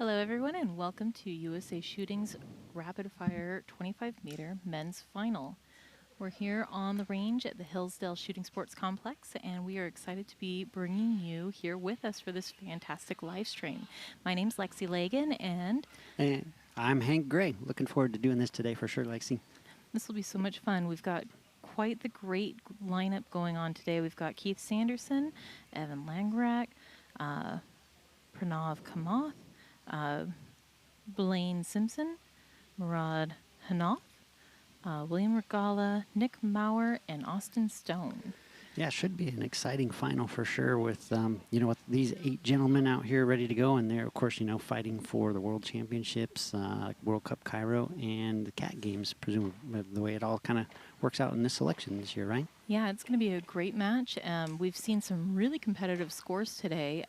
Hello, everyone, and welcome to USA Shooting's Rapid Fire 25-meter men's final. We're here on the range at the Hillsdale Shooting Sports Complex, and we are excited to be bringing you here with us for this fantastic live stream. My name's Lexi Lagan, and I'm Hank Gray. Looking forward to doing this today for sure, Lexi. this will be so much fun. We've got quite the great lineup going on today. We've got Keith Sanderson, Evan Langrak, Pranav Kamath, Blaine Simpson, Murad Hanoff, William Regala, Nick Maurer, and Austin Stone. Yeah, should be an exciting final for sure with, with these 8 gentlemen out here ready to go. And they're, of course, fighting for the World Championships, World Cup Cairo, and the CAT Games, presumably, the way it all kind of works out in this selection this year, right? Yeah, it's going to be a great match. We've seen some really competitive scores today.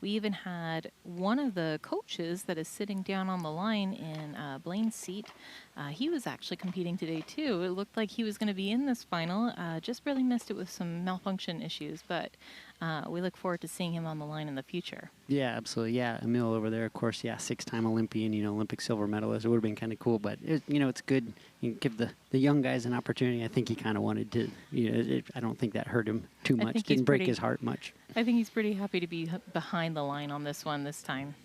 We even had one of the coaches that is sitting down on the line in Blaine's seat. He was actually competing today, too. It looked like he was going to be in this final, just barely missed it with some malfunction issues, but we look forward to seeing him on the line in the future. Yeah, absolutely. Yeah, Emil over there, of course, yeah, 6-time Olympian, Olympic silver medalist. It would have been kind of cool, but, it's good. You give the young guys an opportunity. I think he kind of wanted to, I don't think that hurt him too much. Didn't break his heart much. I think he's pretty happy to be behind the line on this one this time.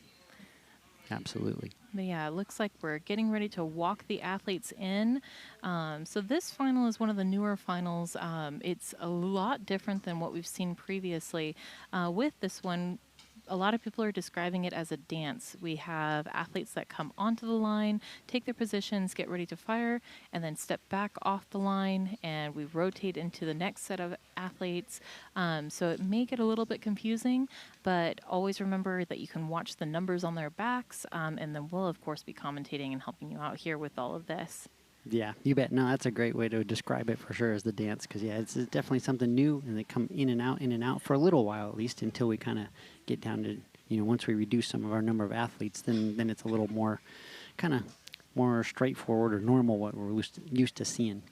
Absolutely. But yeah, it looks like we're getting ready to walk the athletes in. So this final is one of the newer finals. It's a lot different than what we've seen previously. With this one, a lot of people are describing it as a dance. We have athletes that come onto the line, take their positions, get ready to fire, and then step back off the line, and we rotate into the next set of athletes. So it may get a little bit confusing, but always remember that you can watch the numbers on their backs, and then we'll, of course, be commentating and helping you out here with all of this. Yeah, you bet. No, that's a great way to describe it for sure, as the dance, because, yeah, it's definitely something new, and they come in and out for a little while at least until we kind of get down to, once we reduce some of our number of athletes, then it's a little more kind of more straightforward or normal what we're used to seeing.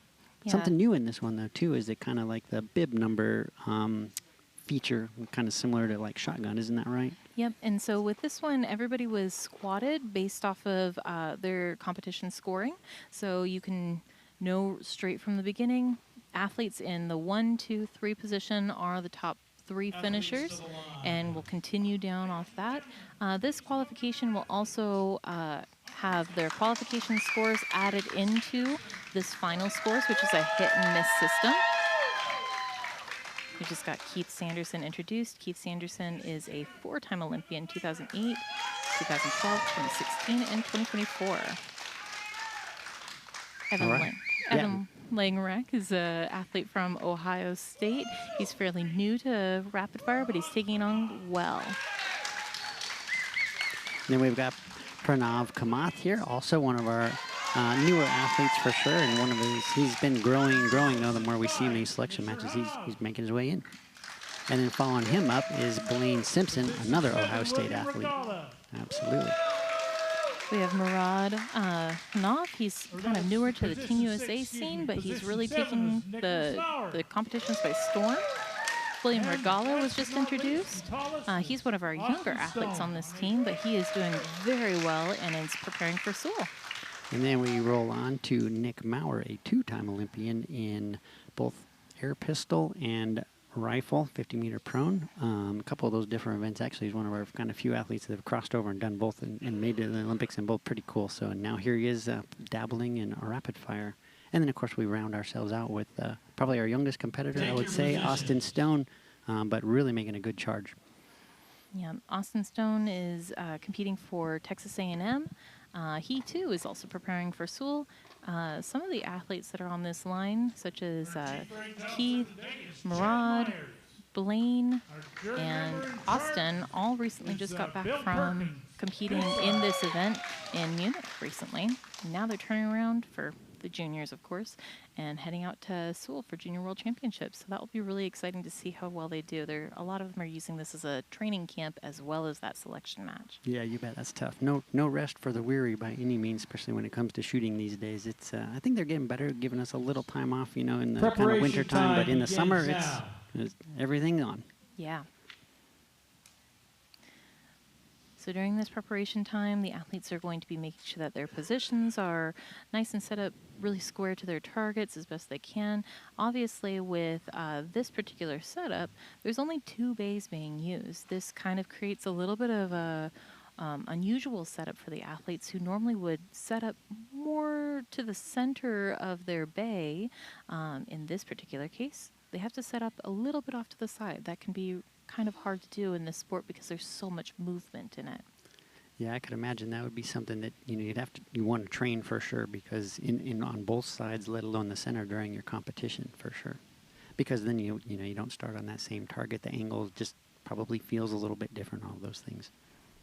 Yeah. Something new in this one, though, too, is it kind of like the bib number feature, kind of similar to like shotgun, isn't that right? Yep, and so with this one, everybody was squatted based off of their competition scoring. So you can know straight from the beginning, athletes in the 1, 2, 3 position are the top 3 finishers, and we'll continue down off that. This qualification will also have their qualification scores added into this final scores, which is a hit and miss system. We just got Keith Sanderson introduced. Keith Sanderson is a 4-time Olympian, 2008, 2012, 2016, and 2024. Evan Langrak is an athlete from Ohio State. He's fairly new to rapid fire, but he's taking it on well. Then we've got Pranav Kamath here, also one of our newer athletes for sure, and one of he's been growing, though, the more we see him in these selection matches, he's making his way in. And then following him up is Blaine Simpson, another Ohio State athlete. Absolutely. We have Murad Hanoff. He's kind of newer to the Team USA scene, but he's really taking the competitions by storm. William Regala was just introduced. He's one of our younger athletes on this team, but he is doing very well and is preparing for Seoul. And then we roll on to Nick Maurer, a 2-time Olympian in both air pistol and rifle, 50-meter prone. A couple of those different events. Actually, he's one of our kind of few athletes that have crossed over and done both and made it to the Olympics, and both pretty cool. So now here he is dabbling in rapid fire. And then, of course, we round ourselves out with probably our youngest competitor, I would say, Austin Stone, but really making a good charge. Yeah, Austin Stone is competing for Texas A&M. He, too, is also preparing for Seoul. Some of the athletes that are on this line, such as Keith, Murad, Blaine, and Austin, all recently just got back from competing in this event in Munich recently. Now they're turning around for the juniors, of course, and heading out to Seoul for Junior World Championships. So that will be really exciting to see how well they do. A lot of them are using this as a training camp as well as that selection match. Yeah, you bet. That's tough. No rest for the weary by any means, especially when it comes to shooting these days. It's I think they're getting better, giving us a little time off, in the kind of winter time, but in the summer, it's everything on. Yeah. So during this preparation time, the athletes are going to be making sure that their positions are nice and set up really square to their targets as best they can. Obviously, with this particular setup, there's only 2 bays being used. This kind of creates a little bit of a unusual setup for the athletes who normally would set up more to the center of their bay. In this particular case, they have to set up a little bit off to the side. That can be kind of hard to do in this sport because there's so much movement in it. Yeah, I could imagine that would be something that you want to train for sure, because in on both sides, let alone the center during your competition for sure, because then you don't start on that same target. The angle just probably feels a little bit different. All those things.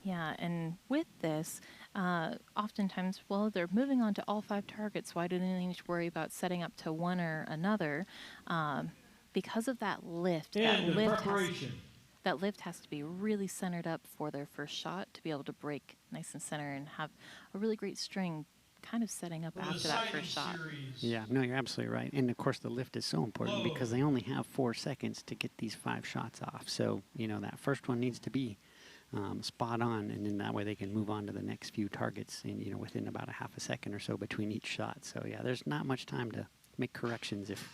Yeah, and with this, oftentimes, well, they're moving on to all 5 targets. Why do they need to worry about setting up to one or another? Because of that lift, that lift has to be really centered up for their first shot to be able to break nice and center and have a really great string kind of setting up after that first shot. Yeah, no, you're absolutely right. And of course, the lift is so important because they only have 4 seconds to get these 5 shots off. So, that first one needs to be spot on, and then that way they can move on to the next few targets, and within about a half a second or so between each shot. So yeah, there's not much time to make corrections if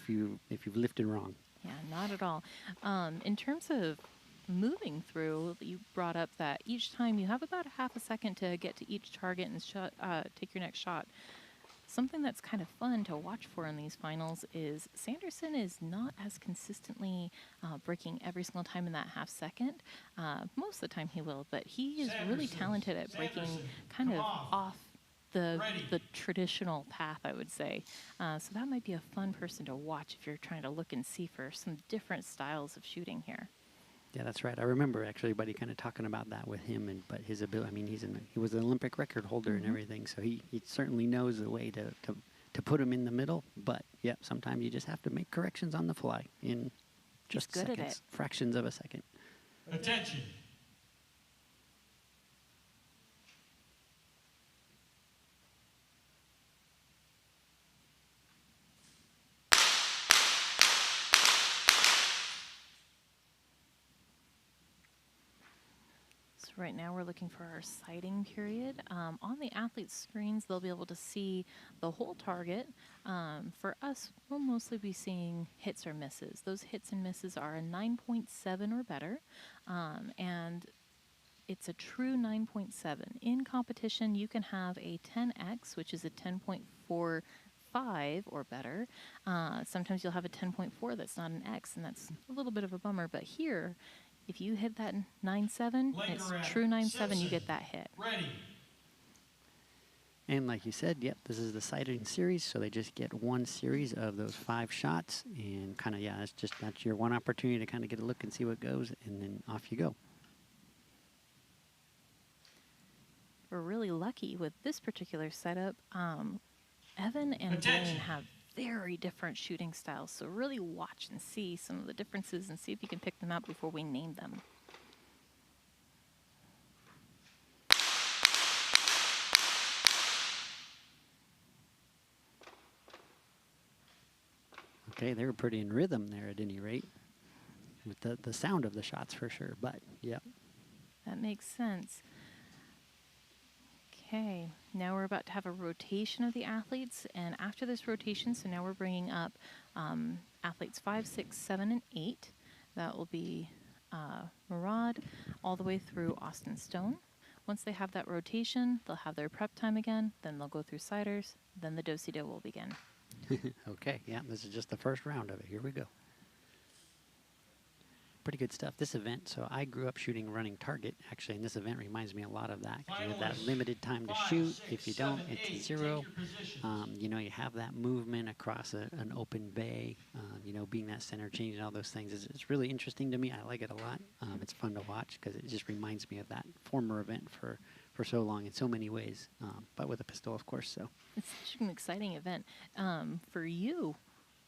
you've lifted wrong. Yeah, not at all. In terms of moving through, you brought up that each time you have about a half a second to get to each target and take your next shot. Something that's kind of fun to watch for in these finals is Sanderson is not as consistently breaking every single time in that half second. Most of the time he will, but he is really talented at breaking kind of off the traditional path, I would say. So that might be a fun person to watch if you're trying to look and see for some different styles of shooting here. Yeah, that's right. I remember actually buddy kind of talking about that with him, but his ability. I mean, he was an Olympic record holder and everything, so he certainly knows the way to put him in the middle. But yeah, sometimes you just have to make corrections on the fly in just seconds, fractions of a second. Attention. Right now we're looking for our sighting period. On the athlete's screens, they'll be able to see the whole target. For us, we'll mostly be seeing hits or misses. Those hits and misses are a 9.7 or better, and it's a true 9.7. In competition, you can have a 10x, which is a 10.45 or better. Sometimes you'll have a 10.4 that's not an X, and that's a little bit of a bummer. But here, if you hit that 9.7, it's true 9.7, you get that hit. Ready. And like you said, yep, this is the sighting series, so they just get one series of those 5 shots, and kind of, yeah, that's your one opportunity to kind of get a look and see what goes, and then off you go. We're really lucky with this particular setup. Evan and Blaine have very different shooting styles, so really watch and see some of the differences and see if you can pick them out before we name them. Okay, they were pretty in rhythm there at any rate, with the sound of the shots for sure, but yeah. That makes sense. Okay, now we're about to have a rotation of the athletes, and after this rotation, so now we're bringing up athletes 5, 6, 7, and 8. That will be Nimrod all the way through Austin Stone. Once they have that rotation, they'll have their prep time again, then they'll go through siders, then the do-si-do will begin. Okay, yeah, this is just the first round of it. Here we go. Pretty good stuff. This event, so I grew up shooting running target, actually, and this event reminds me a lot of that. You have that limited time to shoot. If you don't, it's 0. You have that movement across an open bay, being that center change and all those things. It's really interesting to me. I like it a lot. It's fun to watch because it just reminds me of that former event for so long in so many ways, but with a pistol, of course. So it's such an exciting event. For you,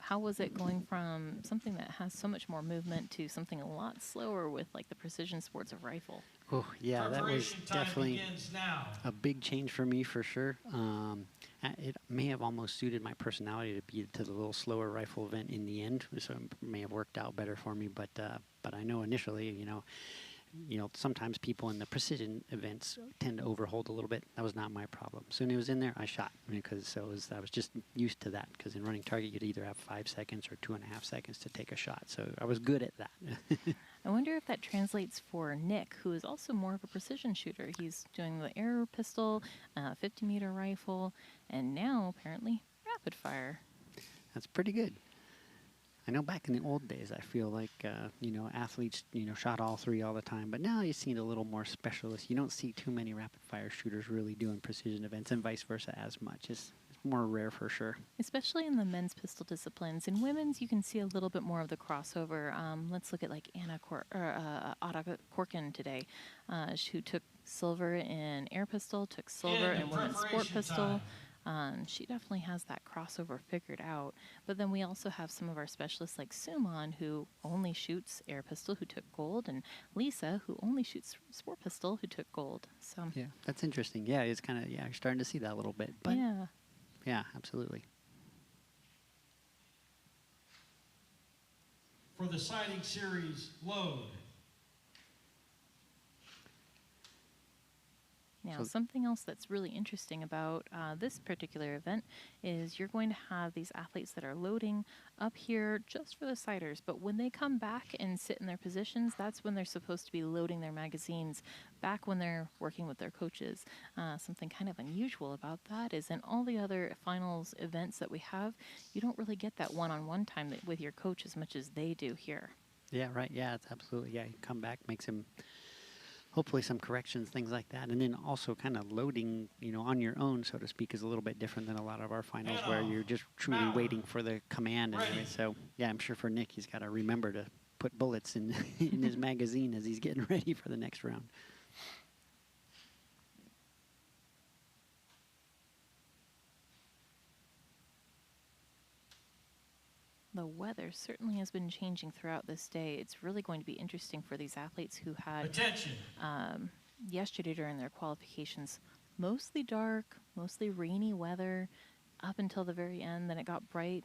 how was it going from something that has so much more movement to something a lot slower with like the precision sports of rifle? Oh, yeah, that was definitely a big change for me for sure. It may have almost suited my personality to be to the little slower rifle event in the end, so it may have worked out better for me. But I know initially, sometimes people in the precision events tend to overhold a little bit. That was not my problem. Soon as it was in there, I shot because I was just used to that. Because in running target, you'd either have 5 seconds or 2.5 seconds to take a shot. So I was good at that. I wonder if that translates for Nick, who is also more of a precision shooter. He's doing the air pistol, 50-meter rifle, and now apparently rapid fire. That's pretty good. I know back in the old days, I feel like, athletes, shot all 3 all the time. But now you see it a little more specialist. You don't see too many rapid fire shooters really doing precision events and vice versa as much. It's more rare for sure. Especially in the men's pistol disciplines. In women's, you can see a little bit more of the crossover. Let's look at like Ada Corkin today, who took silver in air pistol, took silver in women's sport pistol. She definitely has that crossover figured out. But then we also have some of our specialists like Suman, who only shoots air pistol, who took gold, and Lisa, who only shoots sport pistol, who took gold. So yeah, that's interesting. Yeah, it's kind of, you're starting to see that a little bit. But yeah, absolutely. For the sighting series, load. Now, something else that's really interesting about this particular event is you're going to have these athletes that are loading up here just for the sighters, but when they come back and sit in their positions, that's when they're supposed to be loading their magazines back when they're working with their coaches. Something kind of unusual about that is in all the other finals events that we have, you don't really get that one-on-one time with your coach as much as they do here. Yeah, right. Yeah, it's absolutely. Yeah, you come back, makes him hopefully some corrections, things like that. And then also kind of loading, on your own, so to speak, is a little bit different than a lot of our finals where you're just truly waiting for the command. And everything. So, yeah, I'm sure for Nick, he's got to remember to put bullets in, in his magazine as he's getting ready for the next round. The weather certainly has been changing throughout this day. It's really going to be interesting for these athletes who had yesterday during their qualifications mostly dark, mostly rainy weather up until the very end. Then it got bright.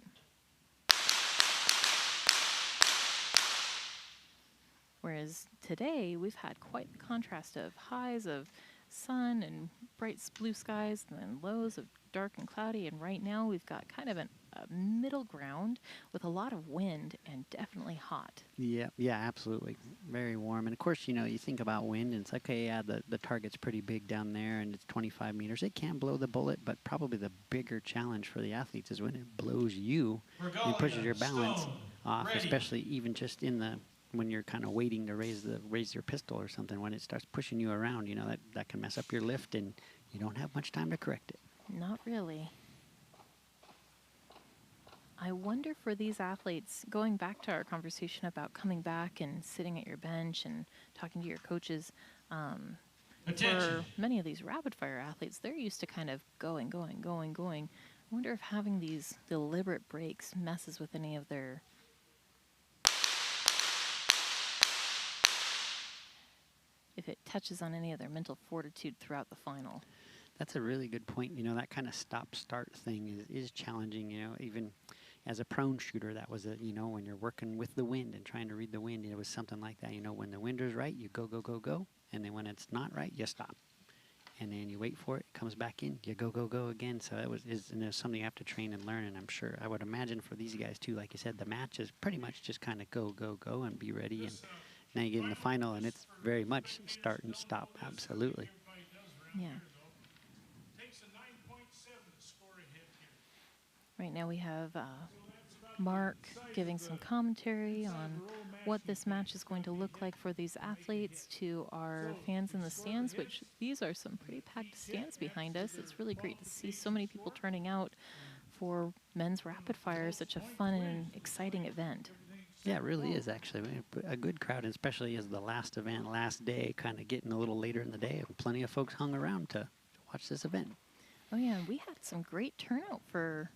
Whereas today we've had quite the contrast of highs of sun and bright blue skies and then lows of dark and cloudy. And right now we've got kind of a middle ground with a lot of wind and definitely hot. Yeah, absolutely. Very warm. And of course, you think about wind and it's like, okay, yeah, the target's pretty big down there and it's 25 meters. It can blow the bullet, but probably the bigger challenge for the athletes is when it blows you and pushes your balance off, especially even just when you're kind of waiting to raise your pistol or something. When it starts pushing you around, that can mess up your lift and you don't have much time to correct it. Not really. I wonder for these athletes, going back to our conversation about coming back and sitting at your bench and talking to your coaches, for many of these rapid fire athletes, they're used to kind of going. I wonder if having these deliberate breaks messes with any of their... if it touches on any of their mental fortitude throughout the final. That's a really good point. That kind of stop-start thing is challenging. Even as a prone shooter, that was when you're working with the wind and trying to read the wind, it was something like that. When the wind is right, you go, and then when it's not right, you stop, and then you wait for it. It comes back in, you go again. So and there's something you have to train and learn. And I'm sure I would imagine for these guys too. Like you said, the match is pretty much just kind of go and be ready. And now you get in the final, and it's very much start and stop. Absolutely. Yeah. Right now we have Mark giving some commentary on what this match is going to look like for these athletes to our fans in the stands, which these are some pretty packed stands behind us. It's really great to see so many people turning out for men's rapid fire, such a fun and exciting event. Yeah, it really is, actually. A good crowd, especially as the last event, last day, kind of getting a little later in the day. Plenty of folks hung around to watch this event. Oh, yeah, and we had some great turnout for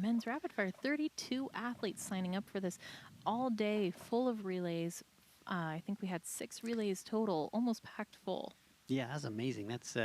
men's rapid fire. 32 athletes signing up for this all day, full of relays. I think we had 6 relays total, almost packed full. Yeah, that's amazing. That's,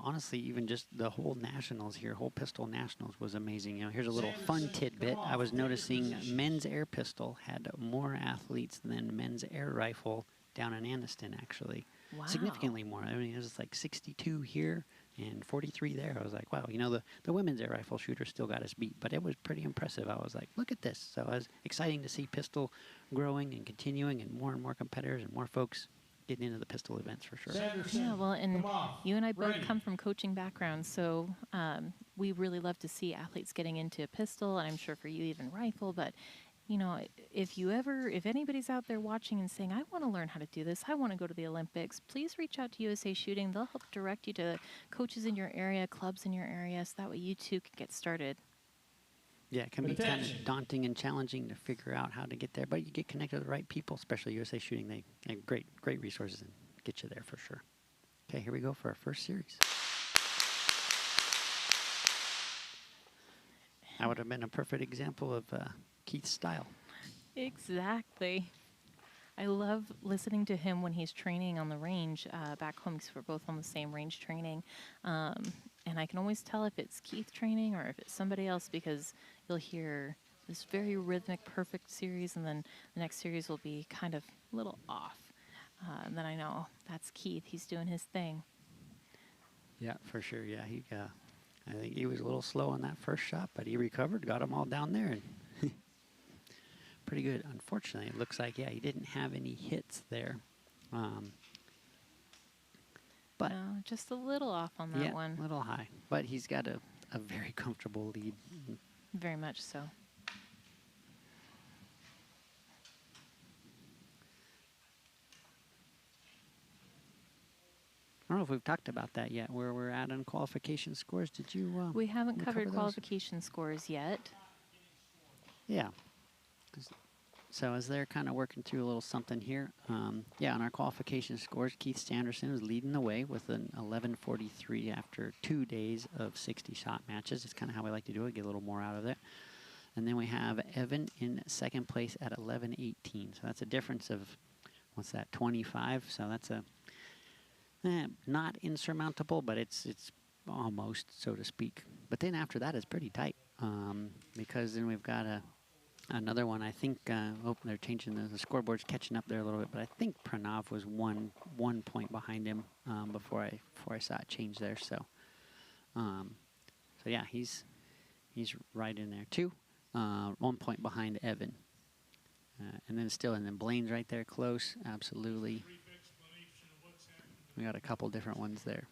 honestly, even just the whole nationals here, whole pistol nationals was amazing. Here's a little fun tidbit. I was noticing men's air pistol had more athletes than men's air rifle down in Anniston, actually. Wow. Significantly more. I mean, it was like 62 here and 43 there. I was like, wow, you know, the women's air rifle shooter still got us beat, but it was pretty impressive. I was like, look at this. So it was exciting to see pistol growing and continuing, and more competitors and more folks getting into the pistol events for sure. Sanderson, Yeah, well, and come off. you and I both Ready. come from coaching backgrounds, so we really love to see athletes getting into a pistol, and I'm sure for you even rifle. But you know, if anybody's out there watching and saying, I want to learn how to do this, I want to go to the Olympics, please reach out to USA Shooting. They'll help direct you to coaches in your area, clubs in your area, so that way you too can get started. Yeah, it can be kind Attention. of daunting and challenging to figure out how to get there, but you get connected with the right people, especially USA Shooting. They have great resources and get you there for sure. Okay, here we go for our first series. That would have been a perfect example of Keith's style. Exactly. I love listening to him when he's training on the range back home, because we're both on the same range training. And I can always tell if it's Keith training or if it's somebody else, because you'll hear this very rhythmic, perfect series, and then the next series will be kind of a little off. And then I know that's Keith. He's doing his thing. Yeah, for sure. Yeah, I think he was a little slow on that first shot, but he recovered, got them all down there, and pretty good. Unfortunately, it looks like, yeah, he didn't have any hits there. But No, just a little off on that yeah, one. a little high. But he's got a very comfortable lead. Very much so. I don't know if we've talked about that yet, where we're at on qualification scores. Did you? We haven't cover covered those? qualification scores yet. Yeah. So as they're kind of working through a little something here, yeah, on our qualification scores, Keith Sanderson is leading the way with an 11:43 after 2 days of 60 shot matches. It's kind of how we like to do it, get a little more out of it. And then we have Evan in second place at 11:18. So that's a difference of, what's that, 25? So that's a not insurmountable, but it's almost, so to speak. But then after that, it's pretty tight, because then we've got another one. I think they're changing the scoreboard's catching up there a little bit, but I think Pranav was one point behind him before I saw it change there. So yeah, he's right in there too. 1 point behind Evan, and then Blaine's right there close. Absolutely. We got a couple different ones there.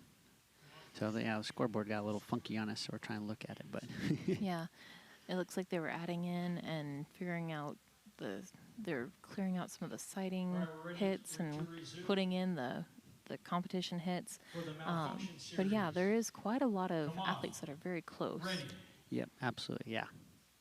So the scoreboard got a little funky on us, so we're trying to look at it, but Yeah. It looks like they were adding in and figuring out they're clearing out some of the sighting hits and putting in the competition hits. But yeah, there is quite a lot of athletes that are very close. Ready. Yep, absolutely, yeah.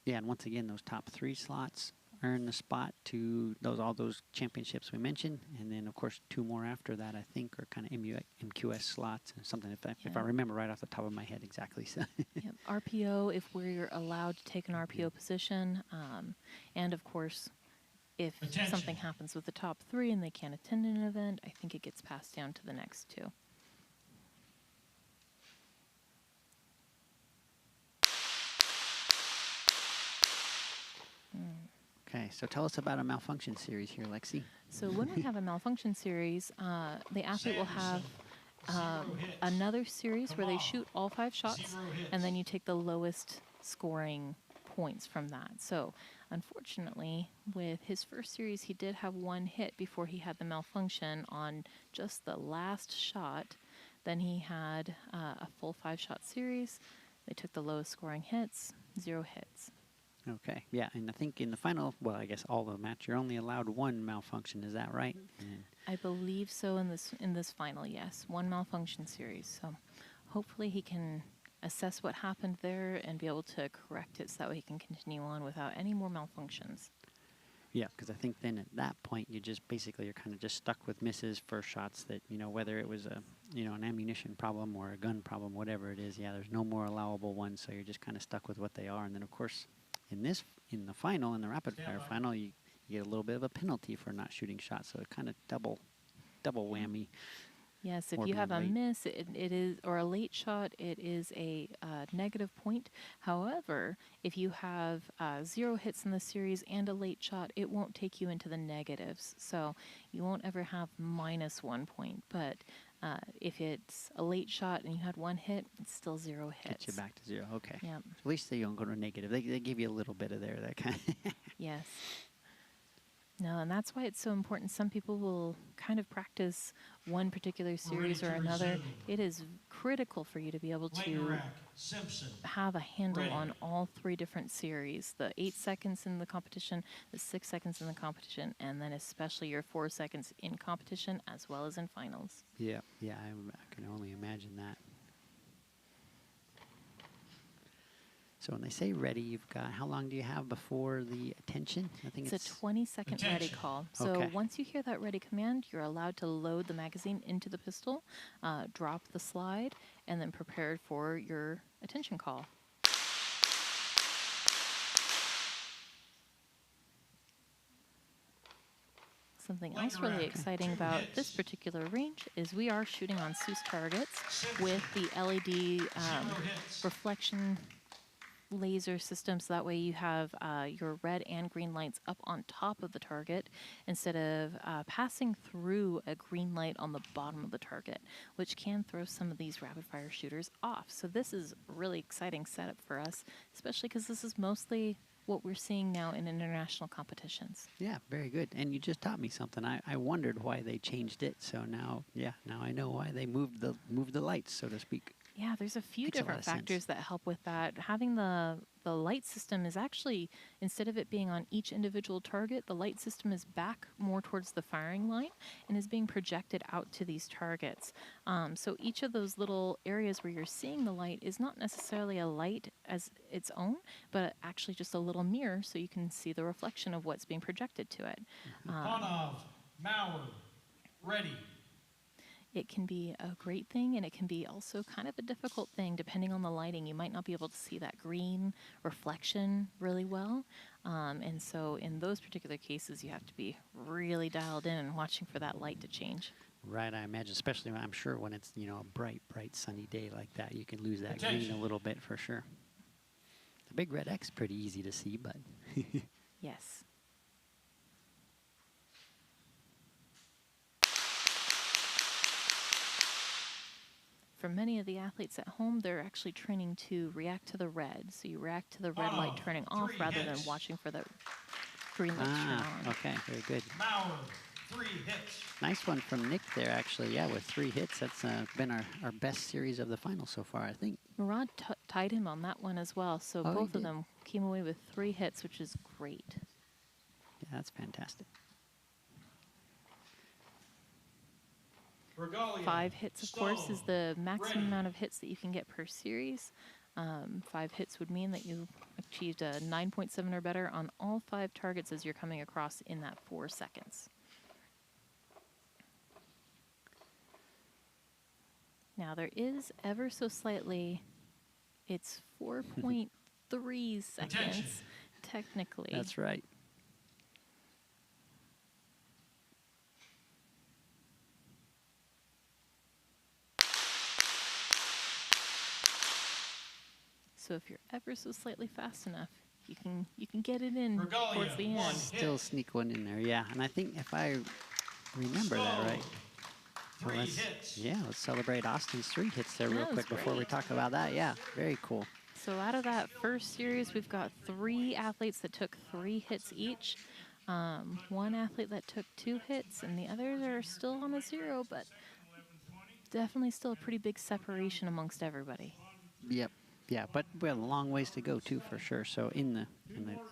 Yeah, and once again, those top 3 slots earn the spot to all those championships we mentioned, and then of course 2 more after that, I think, are kind of MQS slots or something, if I remember right off the top of my head exactly. So Yep. RPO, if we're allowed to take an RPO position, and of course, if Attention. something happens with the top 3 and they can't attend an event, I think it gets passed down to the next 2. okay, so tell us about a malfunction series here, Lexi. So when we have a malfunction series, the athlete will have another series where they shoot all 5 shots, 0 hits. and then you take the lowest scoring points from that. So unfortunately, with his first series, he did have 1 hit before he had the malfunction on just the last shot. Then he had a full 5-shot series. They took the lowest scoring hits, 0 hits. Okay, yeah, and I think in the final, well, I guess all the match, you're only allowed 1 malfunction. Is that right? And I believe so in this final, yes. 1 malfunction series. So hopefully he can assess what happened there and be able to correct it so that way he can continue on without any more malfunctions. yeah, because I think then at that point you just basically you're kind of just stuck with misses for shots that, whether it was an ammunition problem or a gun problem, whatever it is. Yeah, there's no more allowable ones, so you're just kind of stuck with what they are. And then of course in the final, in the rapid fire final, you get a little bit of a penalty for not shooting shots, so it kind of double whammy. Yes, if or you have being a late. miss, it is, or a late shot, it is a negative point. However, if you have 0 hits in the series and a late shot, it won't take you into the negatives. So you won't ever have -1 point. But if it's a late shot and you had 1 hit, it's still 0 hits. Get you back to 0. Okay. Yep. So at least they don't go to negative. They give you a little bit of there. That kind. Yes. No, and that's why it's so important. Some people will kind of practice one particular series or to another. resume. It is critical for you to be able to Langerack, Simpson. have a handle Ready. on all 3 different series, the 8 seconds in the competition, the 6 seconds in the competition, and then especially your 4 seconds in competition as well as in finals. Yeah. Yeah. I can only imagine that. So when they say ready, you've got, how long do you have before the attention? I think It's a 20-second ready Attention. call. So Okay. once you hear that ready command, you're allowed to load the magazine into the pistol, drop the slide, and then prepare for your attention call. Something else really Langerack, exciting 2 about hits. this particular range is we are shooting on Seuss targets with the LED 0 hits. reflection laser system, so that way you have your red and green lights up on top of the target instead of passing through a green light on the bottom of the target, which can throw some of these rapid fire shooters off. So this is a really exciting setup for us, especially because this is mostly what we're seeing now in international competitions. Yeah, very good. And you just taught me something. I wondered why they changed it. So now, yeah, now I know why they moved the lights, so to speak. Yeah, there's a few Makes a lot different of sense. factors that help with that. Having the light system is actually, instead of it being on each individual target, the light system is back more towards the firing line and is being projected out to these targets. So each of those little areas where you're seeing the light is not necessarily a light as its own, but actually just a little mirror so you can see the reflection of what's being projected to it. Panov, Mauer. Ready. It can be a great thing, and it can be also kind of a difficult thing depending on the lighting. You might not be able to see that green reflection really well. And so in those particular cases, you have to be really dialed in and watching for that light to change. Right, I imagine, especially I'm sure when it's, you know, a bright sunny day like that, you can lose that green Attention. a little bit for sure. The big red X pretty easy to see, but Yes. For many of the athletes at home, they're actually training to react to the red. So you react to the red light turning off 3 rather hits. than watching for the green light to turn on. okay, very good. Mauer, 3 hits. Nice one from Nick there, actually. Yeah, with 3 hits, that's been our best series of the final so far, I think. Nimrod tied him on that one as well. So Oh, he both of did? them came away with 3 hits, which is great. Yeah, that's fantastic. Regalia, 5 hits, of course, is Stone. the maximum Ready. amount of hits that you can get per series. 5 hits would mean that you achieved a 9.7 or better on all 5 targets as you're coming across in that 4 seconds. Now there is ever so slightly, it's 4.3 seconds technically. That's right. So if you're ever so slightly fast enough, you can get it in Regalia, towards the 1 end. hit. Still sneak one in there, yeah. And I think if I remember that right, Stone, 3 let's, hits. yeah, let's celebrate Austin's 3 hits there real That was quick before we great. talk about that. Yeah, very cool. So out of that first series, we've got 3 athletes that took 3 hits each. 1 athlete that took 2 hits, and the others are still on a 0, but definitely still a pretty big separation amongst everybody. Yep. Yeah, but we have a long ways to go too, for sure. So in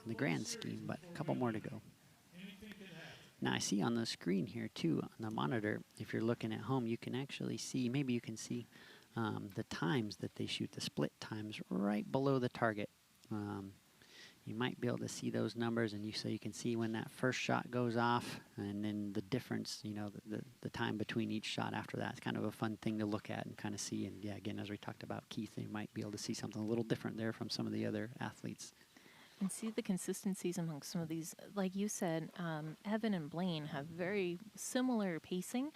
the grand scheme, but a couple more to go. Now I see on the screen here too, on the monitor, if you're looking at home, you can actually see, maybe you can see the times that they shoot, the split times right below the target. You might be able to see those numbers, and so you can see when that first shot goes off, and then the difference, you know, the time between each shot after that. It's kind of a fun thing to look at and kind of see. And yeah, again, as we talked about Keith, you might be able to see something a little different there from some of the other athletes. And see the consistencies among some of these. Like you said, Evan and Blaine have very similar pacing.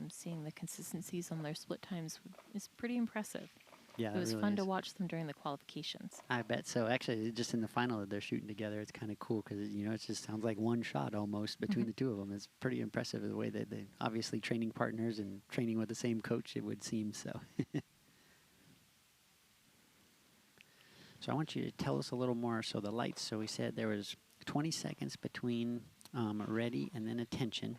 Seeing the consistencies on their split times is pretty impressive. Yeah, It was really fun is. to watch them during the qualifications. I bet so. Actually, just in the final that they're shooting together, it's kind of cool because it just sounds like one shot almost between the two of them. It's pretty impressive the way that they obviously training partners and training with the same coach. It would seem so. So I want you to tell us a little more. So the lights. So we said there was 20 seconds between ready and then attention.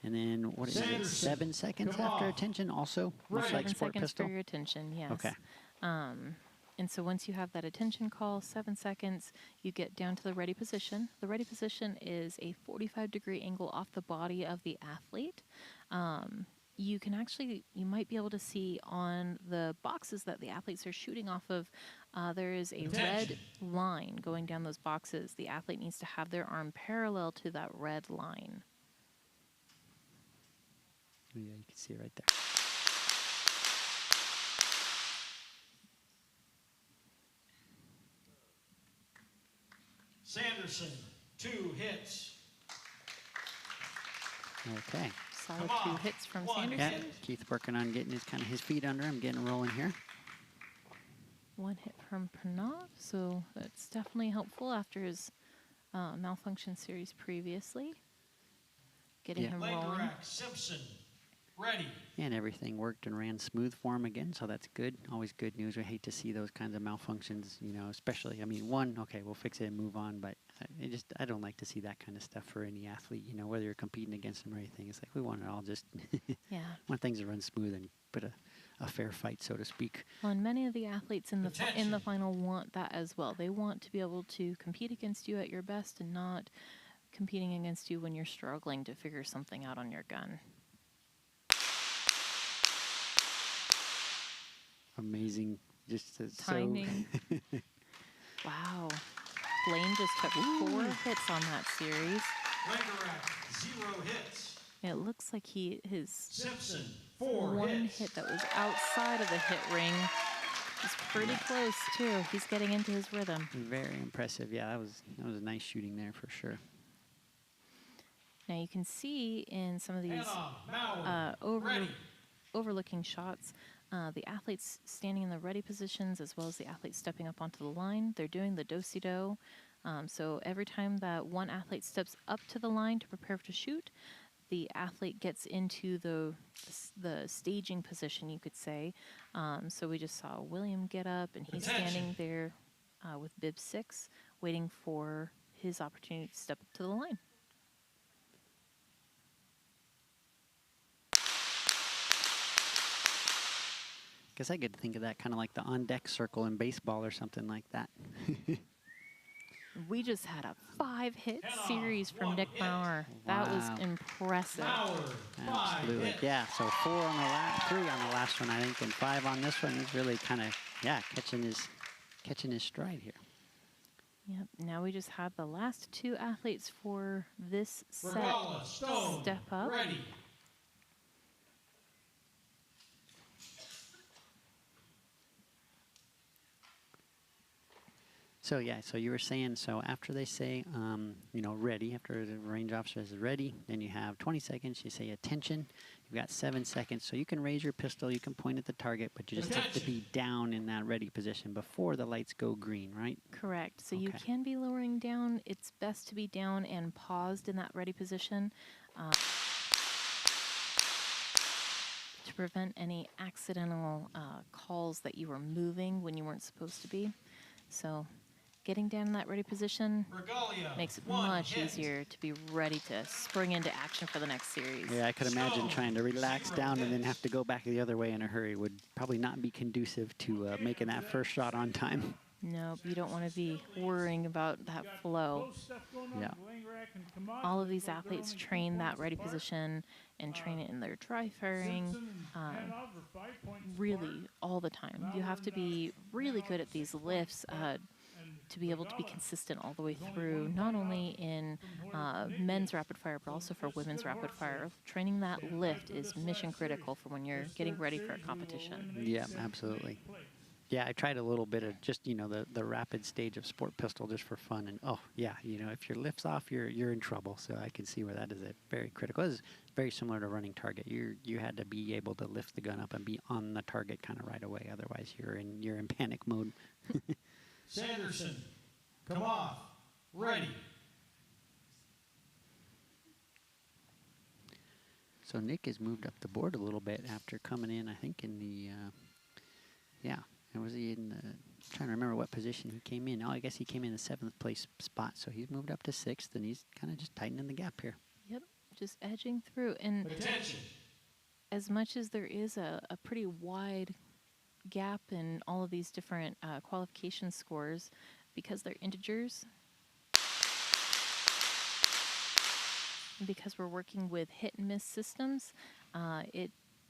And then what is it? Sanderson, 7 seconds come after off. attention also? Right. Looks like 7 sport seconds pistol? for your attention, yes. Okay. And so once you have that attention call, 7 seconds, you get down to the ready position. The ready position is a 45-degree angle off the body of the athlete. You might be able to see on the boxes that the athletes are shooting off of, there is a red line going down those boxes. The athlete needs to have their arm parallel to that red line. Oh, yeah, you can see it right there. Sanderson, 2 hits. Okay. Solid Come 2 on. hits from 1 Yeah, Sanderson. Keith working on getting his feet under him, getting rolling here. 1 hit from Pranav, so that's definitely helpful after his malfunction series previously. Getting Yeah. him rolling. Langerak, Simpson, ready. And everything worked and ran smooth for him again, so that's good. Always good news. We hate to see those kinds of malfunctions, especially, okay, we'll fix it and move on, but I don't like to see that kind of stuff for any athlete, whether you're competing against them or anything. It's like we want it all just, Yeah. want things to run smooth and put a fair fight, so to speak. Well, and many of the athletes in the Attention. final want that as well. They want to be able to compete against you at your best and not competing against you when you're struggling to figure something out on your gun. Amazing. Just Timing. Wow. Blaine just took 4 hits on that series. Langerak, 0 hits. It looks like his Simpson, 4 one hits. hit that was outside of the hit ring is pretty close too. He's getting into his rhythm. Very impressive. Yeah, that was a nice shooting there for sure. Now you can see in some of these Hannah, Mauer, ready. overlooking shots, the athletes standing in the ready positions as well as the athletes stepping up onto the line. They're doing the do-si-do. So every time that one athlete steps up to the line to prepare to shoot, the athlete gets into the staging position, you could say. So we just saw William get up, and he's standing there with bib 6, waiting for his opportunity to step up to the line. Guess I could think of that kind of like the on-deck circle in baseball or something like that. We just had a 5-hit Hannah, series from 1 Nick hit. Mauer. That was Wow. impressive. Mauer, 5 Absolutely. hits. Yeah, so 4 on the last, 3 on the last one, I think, and 5 on this one. He's really kind of, catching his stride here. Yep. Now we just have the last 2 athletes for this set Regala, Stone, step up. ready. So so you were saying, so after they say, ready, after the range officer is ready, then you have 20 seconds, you say attention, you've got 7 seconds, so you can raise your pistol, you can point at the target, but you just have to be down in that ready position before the lights go green, right? Correct. So you Okay. can be lowering down. It's best to be down and paused in that ready position to prevent any accidental calls that you were moving when you weren't supposed to be. So getting down in that ready position Regalia, makes it 1 much hit. easier to be ready to spring into action for the next series. Yeah, I could imagine Stone, trying to relax 0 down and then hits. have to go back the other way in a hurry would probably not be conducive to making that first shot on time. Nope, you don't want to be worrying about that flow. Yeah. All of these athletes train that ready position and train it in their dry firing really all the time. You have to be really good at these lifts to be able to be consistent all the way through, not only in men's rapid fire, but also for women's rapid fire. Training that lift is mission critical for when you're getting ready for a competition. Yeah, absolutely. Yeah, I tried a little bit of just, the rapid stage of sport pistol just for fun. And, oh, yeah, if your lift's off, you're in trouble. So I can see where that is very critical. It's very similar to running target. You had to be able to lift the gun up and be on the target kind of right away. Otherwise, you're in panic mode. Sanderson, come off. Ready. So Nick has moved up the board a little bit after coming in, I think, in the, yeah. And was he in the, I'm trying to remember what position he came in. Oh, I guess he came in the 7th place spot. So he's moved up to 6th, and he's kind of just tightening the gap here. Yep, just edging through. And Attention. as much as there is a pretty wide gap in all of these different qualification scores, because they're integers, and because we're working with hit and miss systems,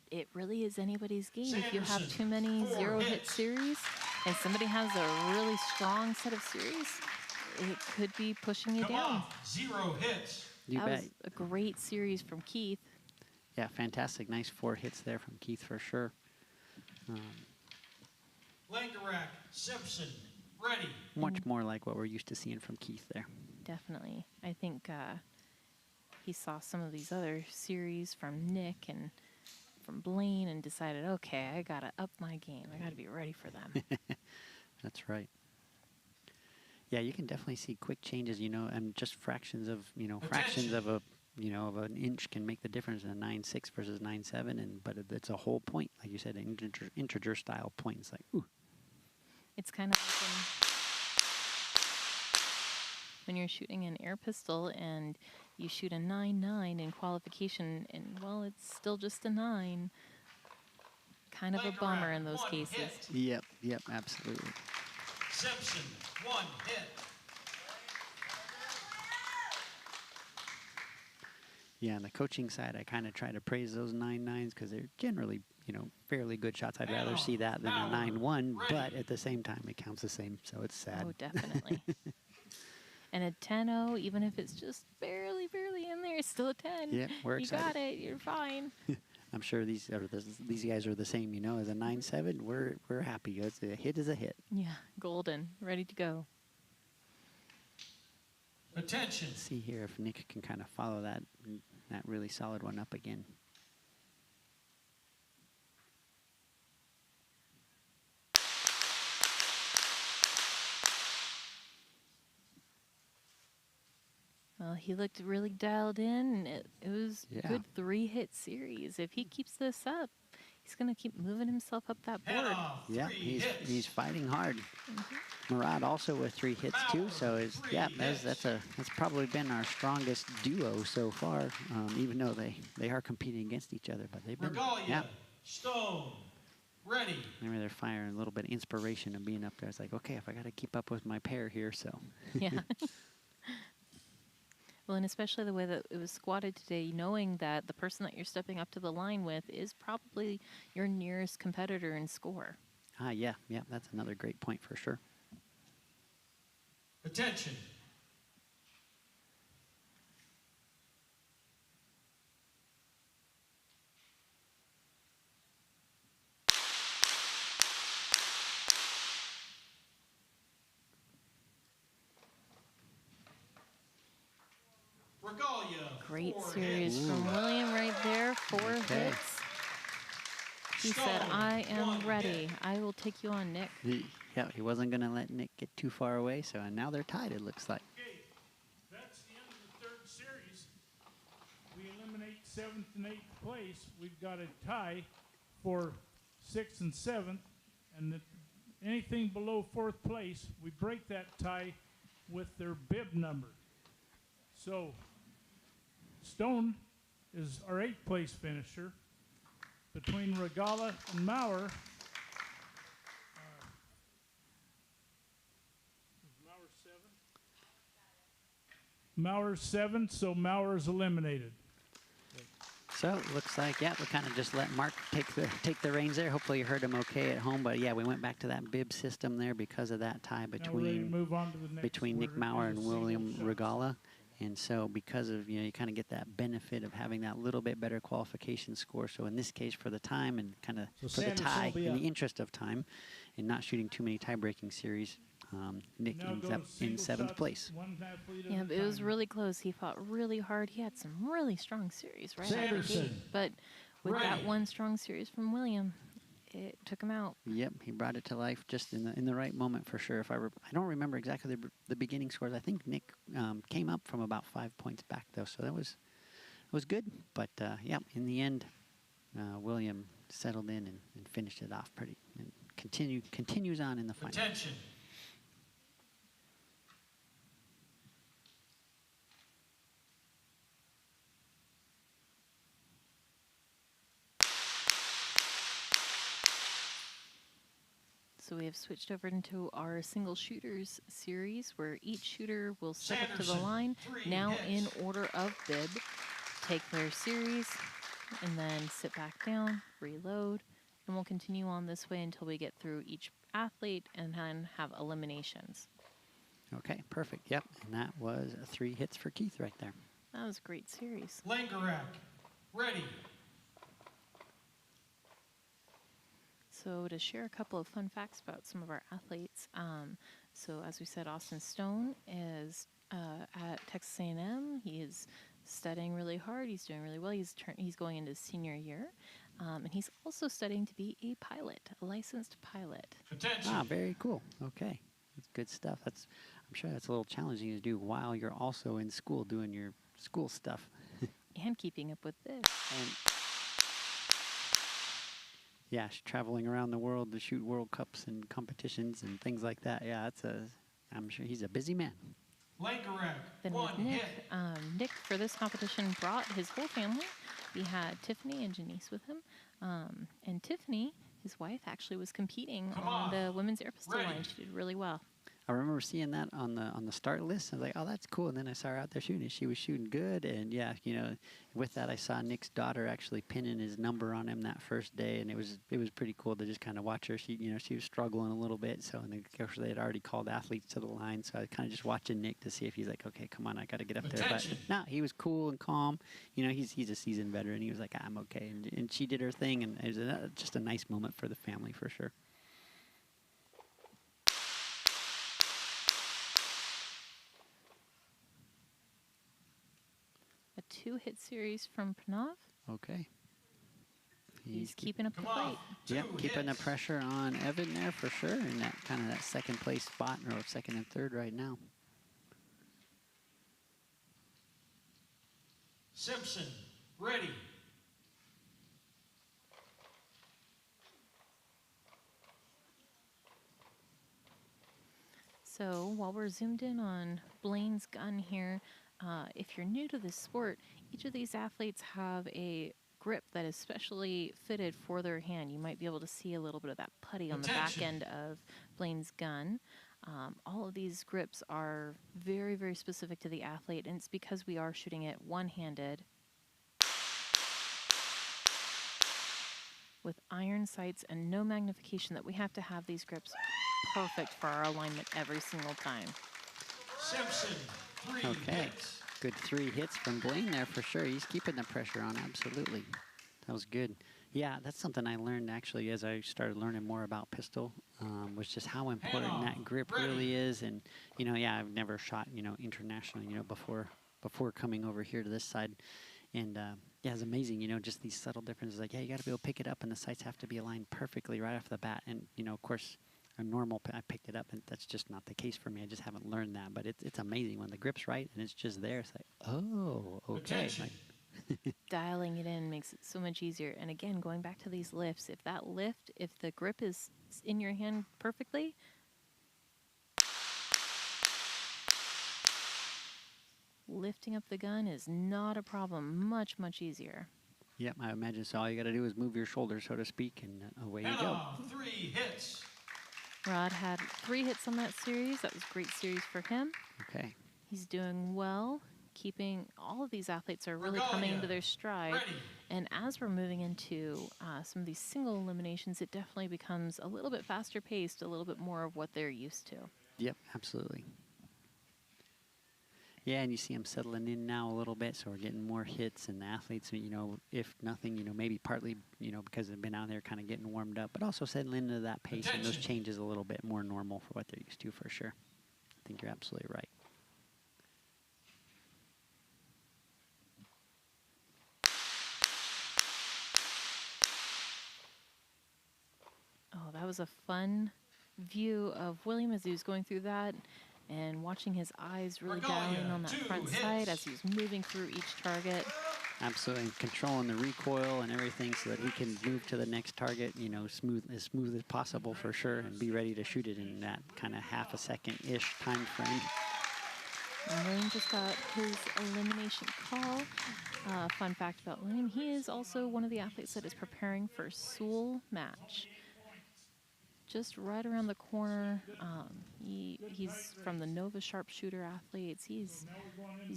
it really is anybody's game. If you have too many 0-hit series and somebody has a really strong set of series, it could be pushing you Come down. off. 0 hits. You That bet. was a great series from Keith. Yeah, fantastic. Nice 4 hits there from Keith for sure. Langerak, Simpson, ready. Much more like what we're used to seeing from Keith there. Definitely. I think he saw some of these other series from Nick and from Blaine and decided, okay, I got to up my game. I got to be ready for them. That's right. Yeah, you can definitely see quick changes, and just fractions of, fractions of a, of an inch can make the difference in a 9.6 versus 9.7, but it's a whole point, like you said, an integer style point. It's like, ooh. It's kind of like when you're shooting an air pistol and you shoot a 9.9 in qualification, and, well, it's still just a 9. Kind of a bummer in those cases. Yep, absolutely. Simpson, 1 hit. Yeah, on the coaching side, I kind of try to praise those 9.9s because they're generally, fairly good shots. I'd rather see that than a 9.1, but at the same time, it counts the same, so it's sad. Oh, definitely. And a 10-0, even if it's just barely in there, it's still a 10. Yeah, we're excited. You got it. You're fine. I'm sure these guys are the same, As a 9.7, we're happy. It's a hit is a hit. Yeah, golden, ready to go. Attention. See here if Nick can kind of follow that really solid one up again. Well, he looked really dialed in, and it was a good 3-hit series. If he keeps this up, he's going to keep moving himself up that Head board. off. Yeah, 3 he's hits. fighting hard. Murad also with 3 hits too, so that's probably been our strongest duo so far. Even though they are competing against each other, but they've been Regalia, Stone, ready. Maybe they're firing a little bit of inspiration of being up there. It's like, okay, if I got to keep up with my pair here, so Yeah. Well, and especially the way that it was squatted today, knowing that the person that you're stepping up to the line with is probably your nearest competitor in score. yeah, that's another great point for sure. Attention. Regalia. Great 4 series hits. from William right there. 4 hits. He said, Stone, I am 1 ready. hit. I will take you on, Nick. He wasn't going to let Nick get too far away, and now they're tied, it looks like. Okay, that's the end of the 3rd series. We eliminate 7th and 8th place. We've got a tie for 6th and 7th, and anything below 4th place, we break that tie with their bib number. So, Stone is our 8th place finisher. Between Regala and Maurer, Mauer's 7? Mauer's 7, so Mauer's eliminated. So it looks like, we kind of just let Mark take the reins there. Hopefully you heard him okay at home, but we went back to that bib system there because of that tie Now we're ready to between move on to the next, Nick where Maurer it is and a single William shot. Regala. And so because of, you kind of get that benefit of having that little bit better qualification score. So in this case, for the time and kind of So for the Sanderson tie, will be in up. the interest of time, and not shooting too many tie-breaking series, Nick Now ends go up in single 7th shots, place. one athlete at Yeah, a but it was time. really close. He fought really hard. He had some really strong series right out of the gate. Sanderson. But with that Ready. one strong series from William, it took him out. Yep, he brought it to life just in the right moment for sure. If I don't remember exactly the beginning scores. I think Nick came up from about 5 points back though, so that was good. But yeah, in the end, William settled in and finished it off pretty and continues on in the final. Attention. So we have switched over into our single shooters series where each shooter will step up to the Sanderson, line 3 now hits. in order of bib, take their series, and then sit back down, reload, and we'll continue on this way until we get through each athlete and then have eliminations. Okay, perfect. Yep, and that was 3 hits for Keith right there. That was a great series. Langerak. Ready. So to share a couple of fun facts about some of our athletes, so as we said, Austin Stone is at Texas A&M. He is studying really hard. He's doing really well. He's going into his senior year, and he's also studying to be a pilot, a licensed pilot. Attention. Ah, very cool. Okay, that's good stuff. I'm sure that's a little challenging to do while you're also in school doing your school stuff. And keeping up with this. And yeah, traveling around the world to shoot World Cups and competitions and things like that. Yeah, I'm sure he's a busy man. Langerak. Then 1 with Nick, hit. Nick for this competition brought his whole family. He had Tiffany and Janice with him, and Tiffany, his wife, actually was competing Come on on. the women's air pistol Ready. line. She did really well. I remember seeing that on the start list. I was like, oh, that's cool. And then I saw her out there shooting, and she was shooting good. And yeah, with that, I saw Nick's daughter actually pinning his number on him that first day, and it was pretty cool to just kind of watch her. She was struggling a little bit. So, and of course, they had already called athletes to the line. So I was kind of just watching Nick to see if he's like, okay, come on, I got to get up there. But Attention. no, he was cool and calm. He's a seasoned veteran. He was like, I'm okay, and she did her thing, and it was just a nice moment for the family for sure. A 2-hit series from Pranav. Okay. He's keeping up the Come on. fight. 2 Yep, keeping the hits. pressure on Evan there for sure, in that kind of that second place spot, or second and third right now. Simpson. Ready. So while we're zoomed in on Blaine's gun here, if you're new to this sport, each of these athletes have a grip that is specially fitted for their hand. You might be able to see a little bit of that putty on the back Attention. end of Blaine's gun. All of these grips are very, very specific to the athlete, and it's because we are shooting it one-handed with iron sights and no magnification that we have to have these grips perfect for our alignment every single time. Simpson. 3 Okay, hits. good 3 hits from Blaine there for sure. He's keeping the pressure on, absolutely. That was good. Yeah, that's something I learned actually as I started learning more about pistol, was just how important that grip really is. And yeah, I've never shot internationally before coming over here to this side. And yeah, it's amazing, just these subtle differences. Like, yeah, you got to be able to pick it up, and the sights have to be aligned perfectly right off the bat. And of course, I picked it up, and that's just not the case for me. I just haven't learned that. But it's amazing when the grip's right and it's just there. It's like, oh, okay. Attention. Dialing it in makes it so much easier. And again, going back to these lifts, if the grip is in your hand perfectly, lifting up the gun is not a problem. Much, much easier. Yep, I imagine so. All you got to do is move your shoulder, so to speak, and away you go. Hannah. 3 hits. Rod had 3 hits on that series. That was a great series for him. Okay. He's doing well. All of these athletes are really coming into their stride. Ready. And as we're moving into some of these single eliminations, it definitely becomes a little bit faster paced, a little bit more of what they're used to. Yep, absolutely. Yeah, and you see them settling in now a little bit, so we're getting more hits, and the athletes, you know, if nothing, you know, maybe partly, you know, because they've been out there kind of getting warmed up, but also settling into that pace and those Attention. changes a little bit more normal for what they're used to, for sure. I think you're absolutely right. Oh, that was a fun view of William as he was going through that and watching his eyes really dial in on that front sight as he was moving through each target. Absolutely, controlling the recoil and everything so that he can move to the next target, you know, as smooth as possible for sure, and be ready to shoot it in that kind of half a second-ish time frame. And William just got his elimination call. Fun fact about William, he is also one of the athletes that is preparing for Seoul match. Just right around the corner. He's from the Nova Sharpshooter athletes. He's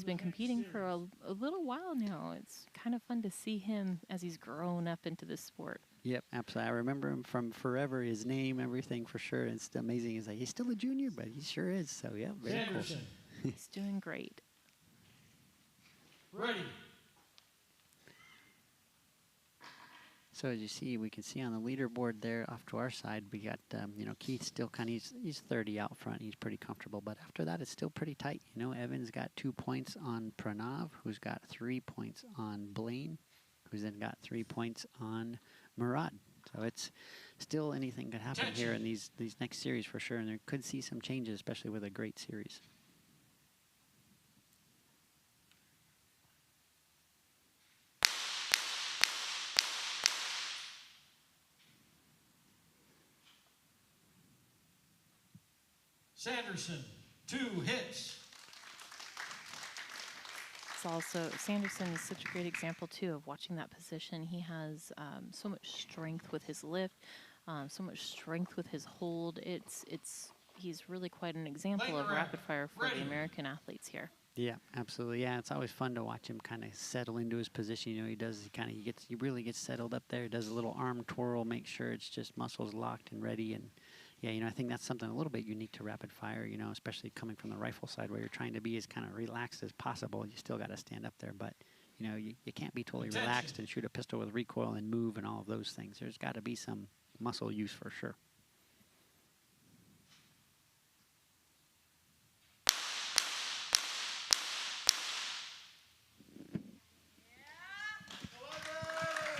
been competing for a little while now. It's kind of fun to see him as he's grown up into this sport. Yep, absolutely. I remember him from forever, his name, everything for sure. It's amazing. He's like, he's still a junior, but he sure is. So, yeah, very cool. Sanderson. He's doing great. Ready. So as you see, we can see on the leaderboard there off to our side, we got, you know, Keith still kind of, he's 30 out front. He's pretty comfortable. But after that, it's still pretty tight. You know, Evan's got 2 points on Pranav, who's got 3 points on Blaine, who's then got 3 points on Murad. So it's still anything could happen here in these next series for sure. And there could see some changes, especially with a great series. Sanderson, 2 hits. It's also, Sanderson is such a great example, too, of watching that position. He has so much strength with his lift, so much strength with his hold. He's really quite an example of rapid fire for the American athletes here. Yeah, absolutely. Yeah, it's always fun to watch him kind of settle into his position. You know, he really gets settled up there. Does a little arm twirl, make sure it's just muscles locked and ready. And yeah, you know, I think that's something a little bit unique to rapid fire, you know, especially coming from the rifle side where you're trying to be as kind of relaxed as possible. You still got to stand up there, but you know, you can't be totally relaxed and shoot a pistol with recoil and move and all of those things. There's got to be some muscle use for sure.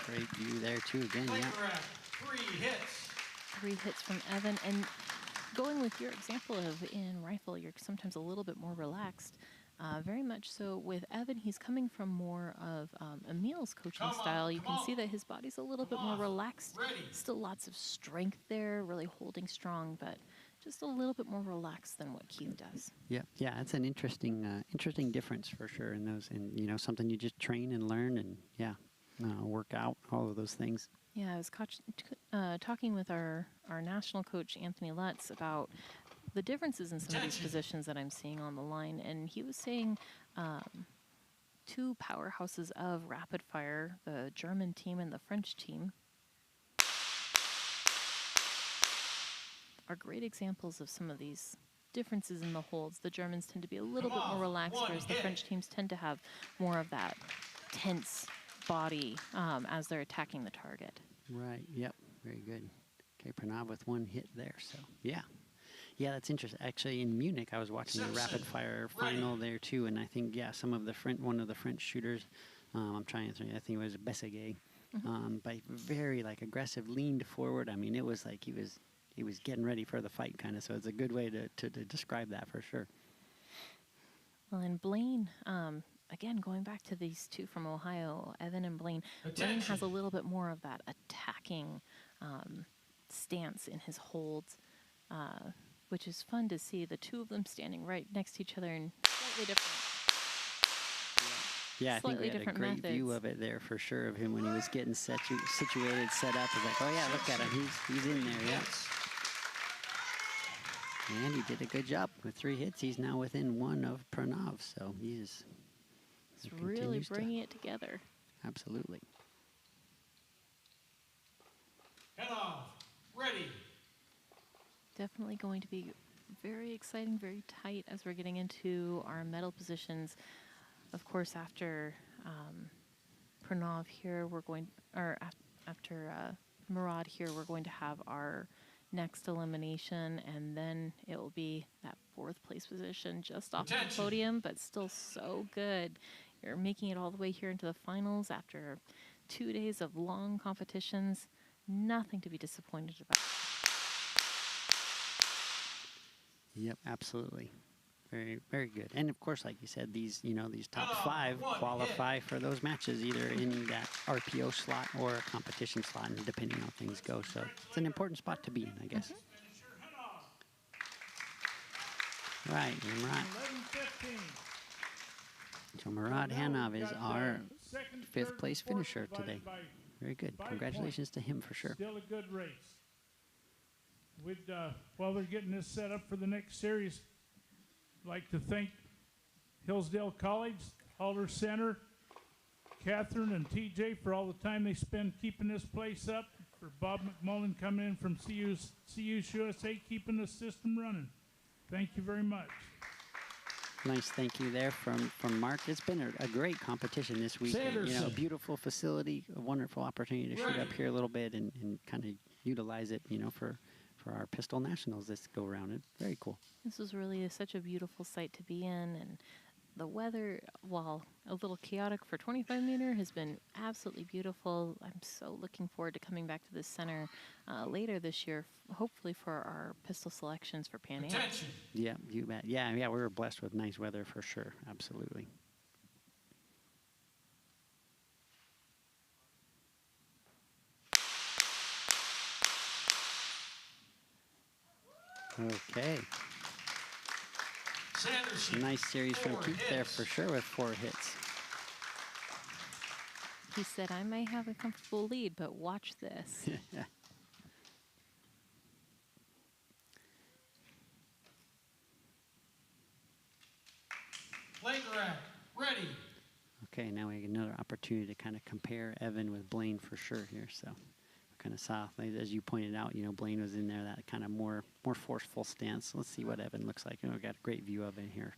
Great view there too again, yeah. 3 hits. 3 hits from Evan. And going with your example of in rifle, you're sometimes a little bit more relaxed. Very much so with Evan, he's coming from more of Emil's coaching style. You can see that his body's a little bit more relaxed. Still lots of strength there, really holding strong, but just a little bit more relaxed than what Keith does. Yeah, yeah, it's an interesting difference for sure in those, and you know, something you just train and learn, and yeah, work out all of those things. Yeah, I was talking with our national coach, Anthony Lutz, about the differences in some of these positions that I'm seeing on the line. And he was saying 2 powerhouses of rapid fire, the German team and the French team, are great examples of some of these differences in the holds. The Germans tend to be a little bit more relaxed, whereas the French teams tend to have more of that tense body as they're attacking the target. Right, yep, very good. Okay, Pranav with 1 hit there, so yeah. Yeah, that's interesting. Actually, in Munich, I was watching the rapid fire final there too, and I think, yeah, one of the French shooters, I'm trying to think, I think it was Bessegay, but very like aggressive, leaned forward. I mean, it was like he was getting ready for the fight kind of, so it's a good way to describe that for sure. Well, and Blaine, again, going back to these 2 from Ohio, Evan and Blaine, Blaine has a little bit more of that attacking stance in his holds, which is fun to see. The 2 of them standing right next to each other and slightly different. Yeah, I think we had a great view of it there for sure of him when he was getting situated, set up. It's like, oh yeah, look at him, he's in there, yeah. And he did a good job with 3 hits. He's now within 1 of Pranav, so he's really bringing it together. Absolutely. Head off. Ready. Definitely going to be very exciting, very tight as we're getting into our medal positions. Of course, after Pranav here, we're going, or after Murad here, we're going to have our next elimination, and then it will be that 4th place position just off the Attention. podium, but still so good. You're making it all the way here into the finals after 2 days of long competitions. Nothing to be disappointed about. Yep, absolutely. Very, very good. And of course, like you said, these these top 5 1 qualify for those matches either in that RPO slot or a competition slot, and depending on how things go. So it's an important spot to be in, I guess. Right, Nimrod. 11:15. So Murad Hanov is our Second, 5th third, place and fourth finisher divided today. by Very good. 5 Congratulations points. to him for sure. Still a good race. While they're getting this set up for the next series, I'd like to thank Hillsdale College, Halter Center, Catherine and TJ for all the time they spend keeping this place up, for Bob McMullen coming in from CU USA, keeping the system running. Thank you very much. Nice thank you there from Mark. It's been a great competition this week. Sanderson. A beautiful facility, a wonderful opportunity to shoot up here a little bit and kind of utilize it, for our Pistol Nationals this go around. It's very cool. This was really such a beautiful site to be in, and the weather, while a little chaotic for 25 meter, has been absolutely beautiful. I'm so looking forward to coming back to this center later this year, hopefully for our pistol selections for Pan Am. Attention. Yeah, you bet. Yeah, we were blessed with nice weather for sure. Absolutely. Okay. Sanderson. Nice series from 4 Keith there hits. for sure with 4 hits. He said, I may have a comfortable lead, but watch this. Langerack, ready. Okay, now we get another opportunity to kind of compare Evan with Blaine for sure here. So we kind of saw, as you pointed out, Blaine was in there, that kind of more forceful stance. Let's see what Evan looks like. We've got a great view of it here.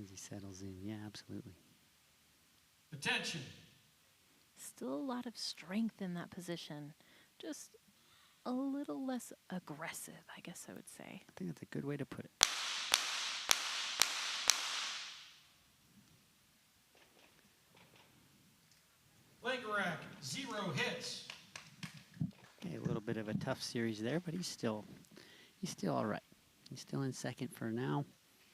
As he settles in. Yeah, absolutely. Attention. Still a lot of strength in that position. Just a little less aggressive, I guess I would say. I think that's a good way to put it. Langerack, 0 hits. Okay, a little bit of a tough series there, but he's still all right. He's still in second for now.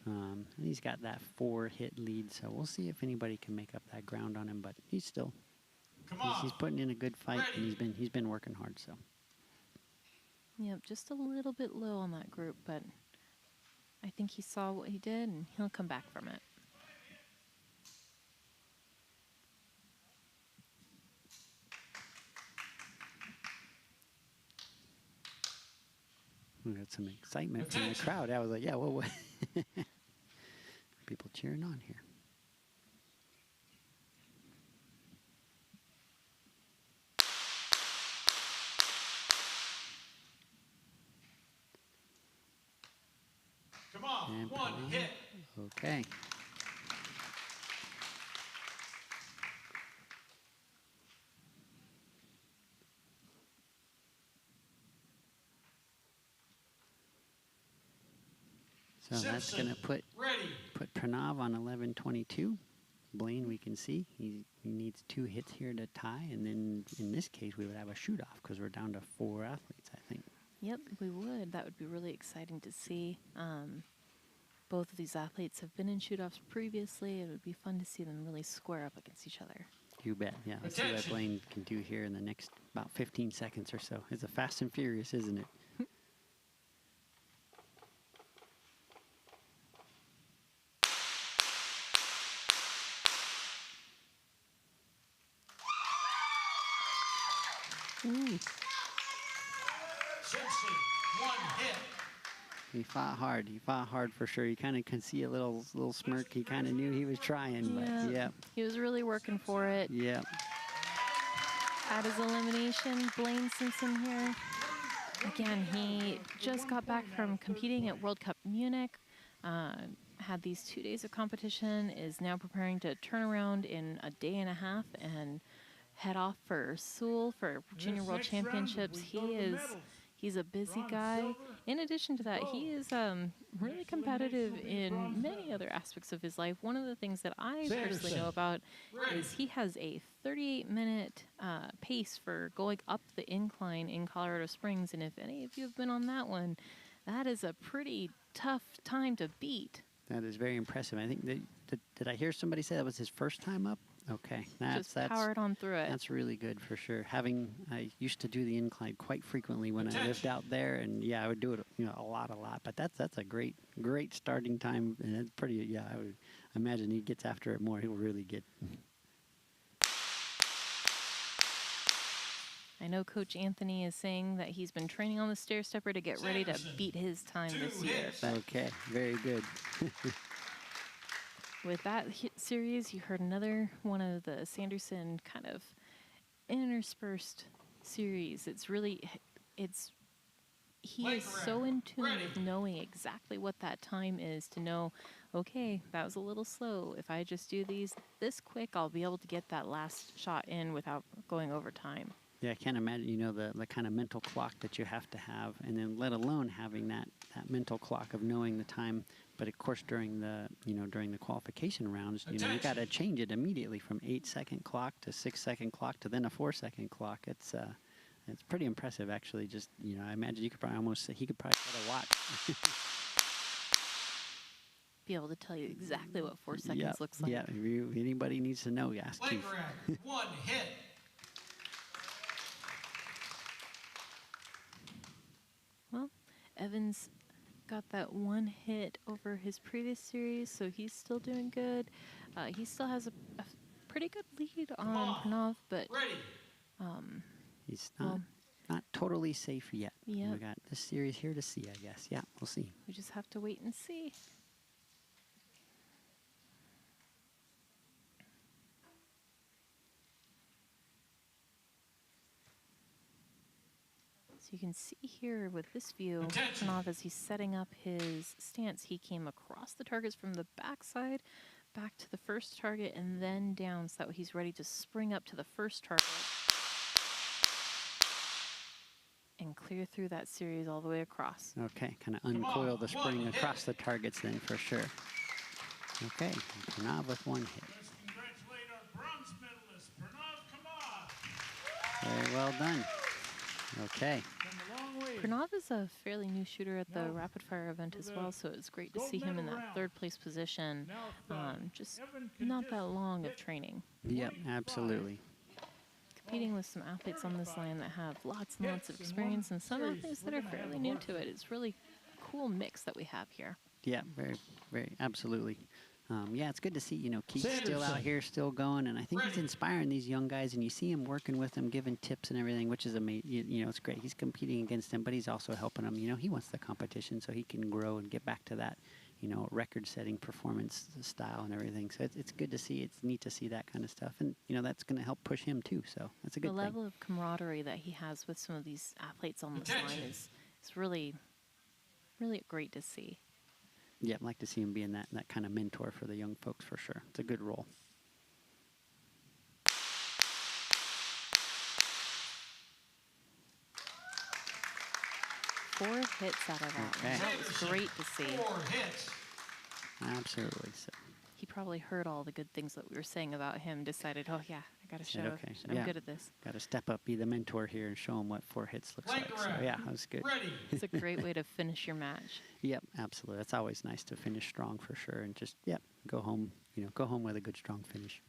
And he's got that 4-hit lead, so we'll see if anybody can make up that ground on him. But he's putting in a good fight, Ready. and he's been working hard. So Yep, just a little bit low on that group, but I think he saw what he did, and he'll come back from it. we got some excitement from the crowd. I was like, yeah, what? People cheering on here. Come on, And 1 hit. Okay. So that's Simpson, going to put ready. Pranav on 11:22. Blaine, we can see he needs 2 hits here to tie, and then in this case we would have a shoot off because we're down to 4 athletes, I think. Yep, we would. That would be really exciting to see. Both of these athletes have been in shoot-offs previously. It would be fun to see them really square up against each other. You bet. Yeah, let's see what Attention. Blaine can do here in the next about 15 seconds or so. It's a fast and furious, isn't it? Ooh. Simpson, 1 hit. He fought hard. He fought hard for sure. You kind of can see a little smirk. He kind of knew he was trying, but yeah. He was really working for it. Yeah. Had his elimination. Blaine Simpson here. Again, he just got back from competing at World Cup Munich, had these 2 days of competition, is now preparing to turn around in a day and a half and head off for Seoul for Junior World Championships. He's a busy guy. In addition to that, he is really competitive in many other aspects of his life. One of the things that I personally know about is he has a 38-minute pace for going up the incline in Colorado Springs. And if any of you have been on that one, that is a pretty tough time to beat. That is very impressive. I think did I hear somebody say that was his first time up? Okay, Just powered on through it. That's really good for sure. I used to do the incline quite frequently when I lived out there, and yeah, I would do it, a lot. But that's a great starting time, and it's pretty. Yeah, I would imagine he gets after it more. He'll really get. I know Coach Anthony is saying that he's been training on the stair stepper to get ready to beat his time this year. Okay, very good. With that series, you heard another one of the Sanderson kind of interspersed series. He is so in tune with knowing exactly what that time is to know, okay, that was a little slow. If I just do these this quick, I'll be able to get that last shot in without going over time. Yeah, I can't imagine, the kind of mental clock that you have to have, and then let alone having that mental clock of knowing the time. But of course, during the qualification rounds, you got to change it immediately from 8-second clock to 6-second clock to then a 4-second clock. It's pretty impressive, actually. Just I imagine he could probably set a watch. Be able to tell you exactly what 4 seconds looks like. Yeah, if anybody needs to know, ask Keith. One hit. Well, Evans got that one hit over his previous series, so he's still doing good. He still has a pretty good lead on Pranav, but he's not totally safe yet. Yep. We got this series here to see, I guess. Yeah, we'll see. We just have to wait and see. So you can see here with this view, Pranav, as he's setting up his stance, he came across the targets from the backside, back to the first target, and then down, so that way he's ready to spring up to the first target and clear through that series all the way across. Okay, kind of uncoil the spring across the targets then for sure. Okay, Pranav with one hit. Let's congratulate our bronze medalist, Pranav. Come on. Very well done. Okay. Pranav is a fairly new shooter at the rapid fire event as well, so it's great to see him in that third place position. Just not that long of training. Yep, absolutely. Competing with some athletes on this line that have lots and lots of experience, and some athletes that are fairly new to it. It's really cool mix that we have here. Yeah, very, very, absolutely. Yeah, it's good to see, Keith's still out here, still going, and I think he's inspiring these young guys, and you see him working with them, giving tips and everything, which is amazing. It's great. He's competing against them, but he's also helping them. He wants the competition so he can grow and get back to that, record-setting performance style and everything. So it's good to see. It's neat to see that kind of stuff, and, that's going to help push him, too, so that's a good thing. The level of camaraderie that he has with some of these athletes on this line is really, really great to see. Yeah, I'd like to see him being that kind of mentor for the young folks for sure. It's a good role. Four hits out of that one. That was great to see. 4 hits. Absolutely. So. He probably heard all the good things that we were saying about him, decided, oh yeah, I got to show I'm good at this. Got to step up, be the mentor here, and show him what 4 hits looks like. So yeah, that was good. It's a great way to finish your match. Yep, absolutely. It's always nice to finish strong for sure, and just go home. Go home with a good strong finish.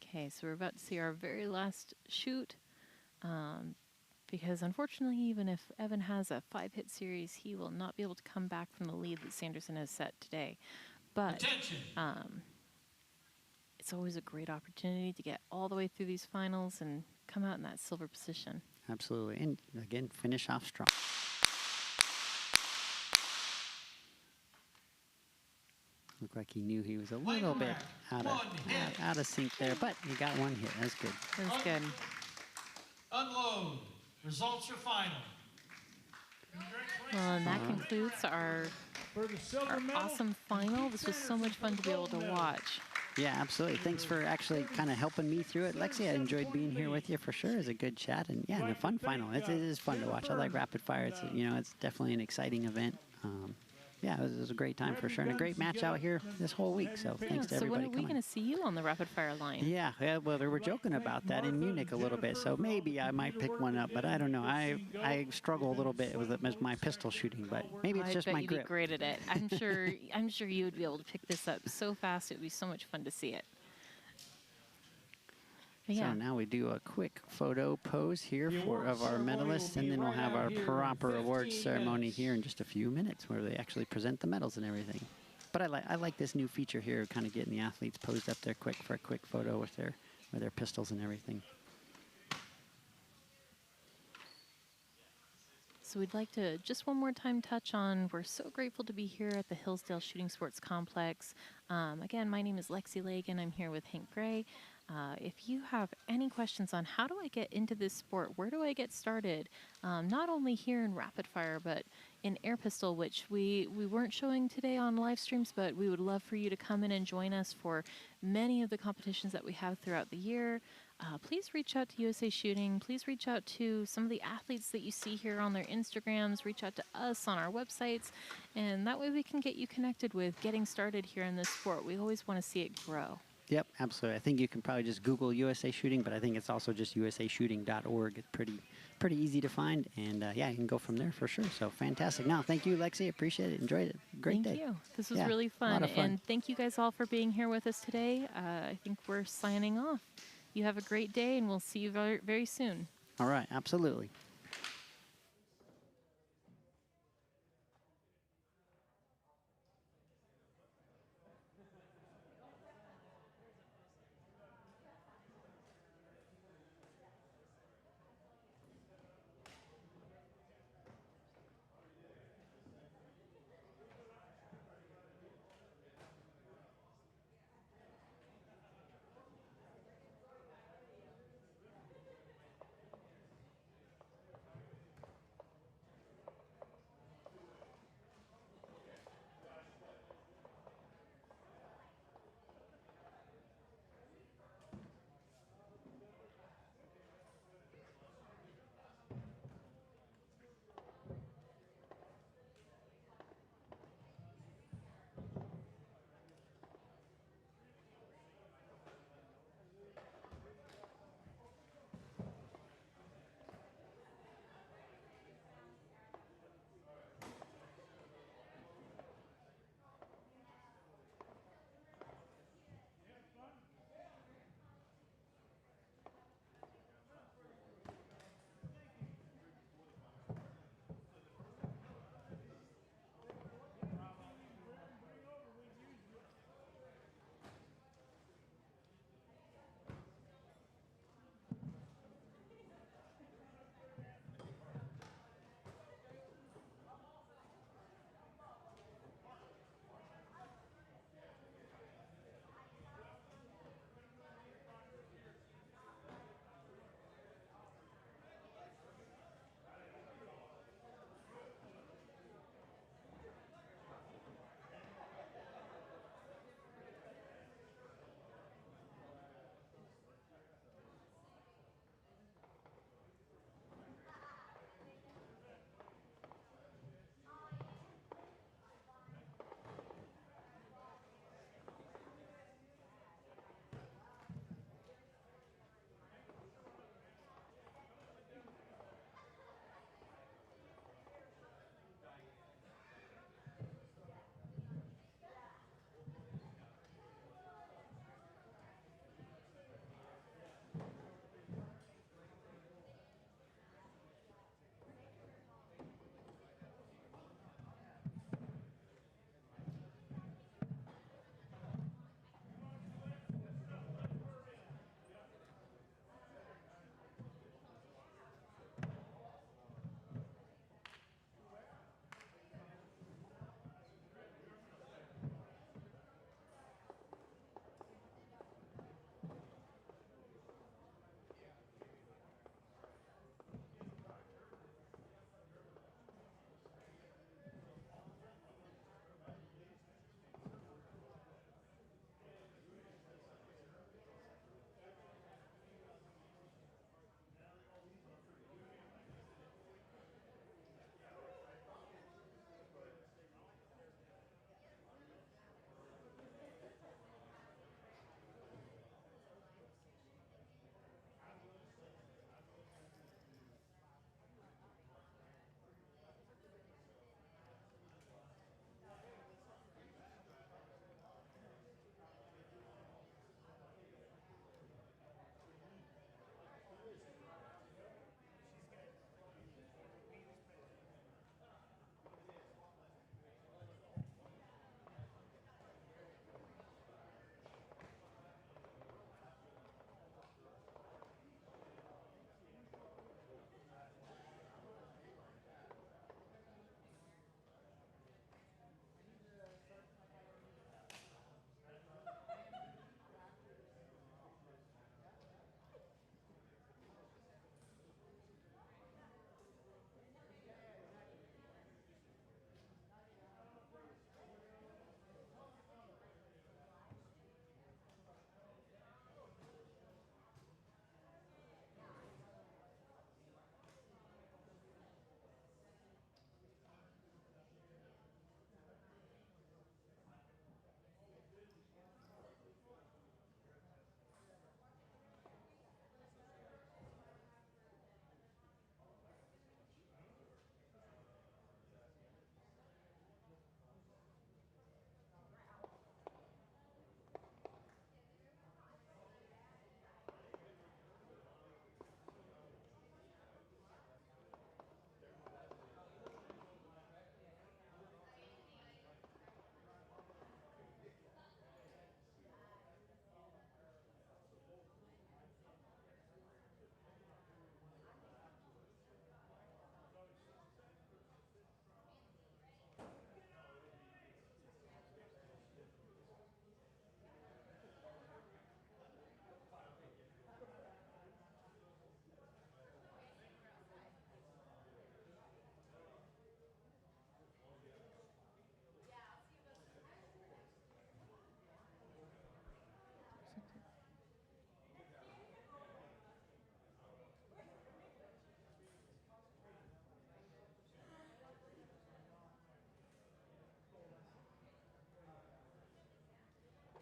Okay, so we're about to see our very last shoot. Because unfortunately, even if Evan has a 5-hit series, he will not be able to come back from the lead that Sanderson has set today. But it's always a great opportunity to get all the way through these finals and come out in that silver position. Absolutely. And again, finish off strong. Looked like he knew he was a little bit out of sync there, but he got one hit. That's good. That's good. Unload. Results are final. And that concludes our For the silver medal, awesome final. This was so much fun to be able to watch. Yeah, absolutely. Thanks for actually kind of helping me through it. Lexi, I enjoyed being here with you for sure. It was a good chat, and yeah, and a fun final. It is fun to watch. I like rapid fire. It's, you know, it's definitely an exciting event. Yeah, it was a great time for sure, and a great match out here this whole week. So thanks to So when everybody are we coming. going to see you on the rapid fire line? Yeah, well, they were joking about that in Munich a little bit, so maybe I might pick one up, but I don't know. I struggle a little bit with my pistol shooting, but maybe it's just I bet my you'd grip. be great at it. I'm sure you would be able to pick this up so fast. It would be so much fun to see it. But yeah. So now we do a quick photo pose here of our medalists, and then we'll have our proper awards ceremony here in just a few minutes where they actually present the medals and everything. But I like this new feature here, kind of getting the athletes posed up there quick for a quick photo with their pistols and everything. So we'd like to just one more time touch on, we're so grateful to be here at the Hillsdale Shooting Sports Complex. Again, my name is Lexi Lagan. I'm here with Hank Gray. If you have any questions on how do I get into this sport, where do I get started, not only here in rapid fire, but in air pistol, which we weren't showing today on live streams, but we would love for you to come in and join us for many of the competitions that we have throughout the year. Please reach out to USA Shooting. Please reach out to some of the athletes that you see here on their Instagrams. Reach out to us on our websites, and that way we can get you connected with getting started here in this sport. We always want to see it grow. Yep, absolutely. I think you can probably just Google USA Shooting, but I think it's also just usashooting.org. It's pretty easy to find, and yeah, you can go from there for sure. So fantastic. No, thank you, Lexi. Appreciate it. Enjoyed it. Great day. Thank you. This was Yeah, really a fun. lot of fun. And thank you guys all for being here with us today. I think we're signing off. You have a great day, and we'll see you very, very soon. All right, absolutely.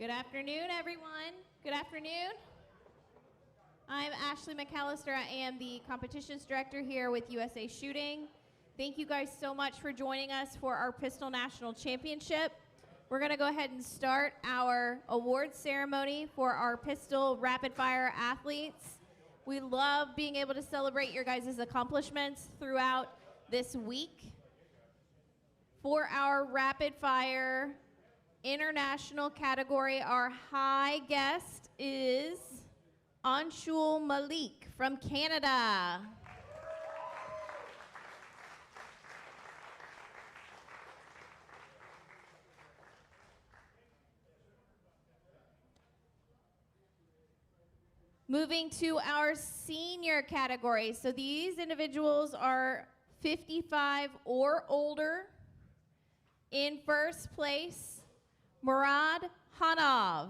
Good afternoon, everyone. Good afternoon. I'm Ashley McAllister. I am the competitions director here with USA Shooting. Thank you guys so much for joining us for our Pistol National Championship. We're going to go ahead and start our award ceremony for our pistol rapid fire athletes. We love being able to celebrate your guys' accomplishments throughout this week. For our rapid fire international category, our high guest is Anshul Malik from Canada. Moving to our senior category. So these individuals are 55 or older. In first place, Murad Hanov.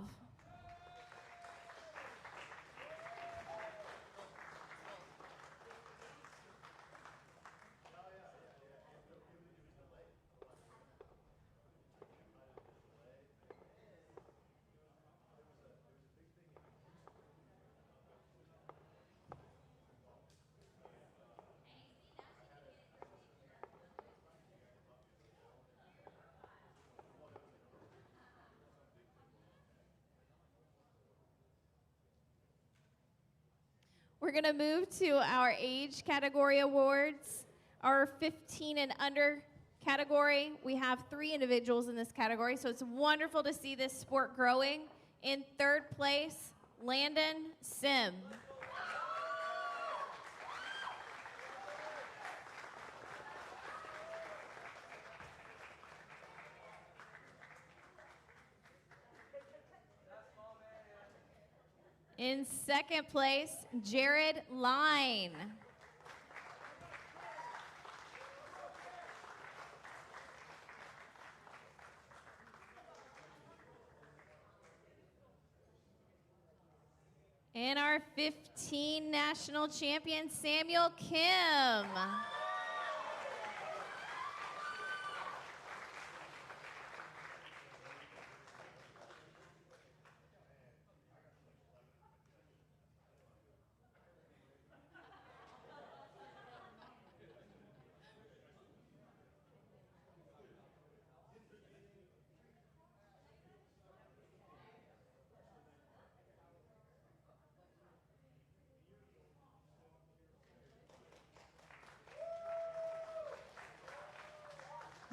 We're going to move to our age category awards. Our 15 and under category, we have 3 individuals in this category, so it's wonderful to see this sport growing. In third place, Landon Sim. In second place, Jared Line. And our 15 national champion, Samuel Kim.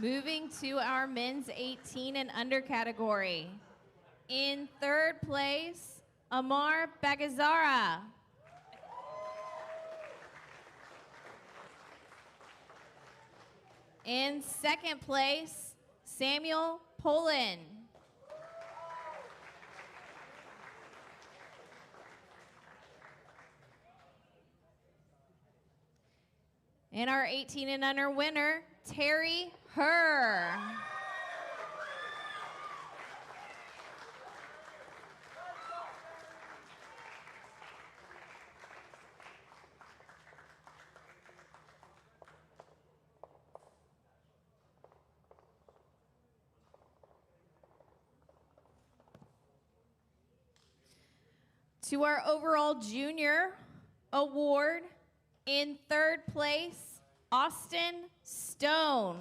Moving to our men's 18 and under category. In third place, Amar Bagazara. In second place, Samuel Polin. And our 18 and under winner, Terry Herr. To our overall junior award, in third place, Austin Stone.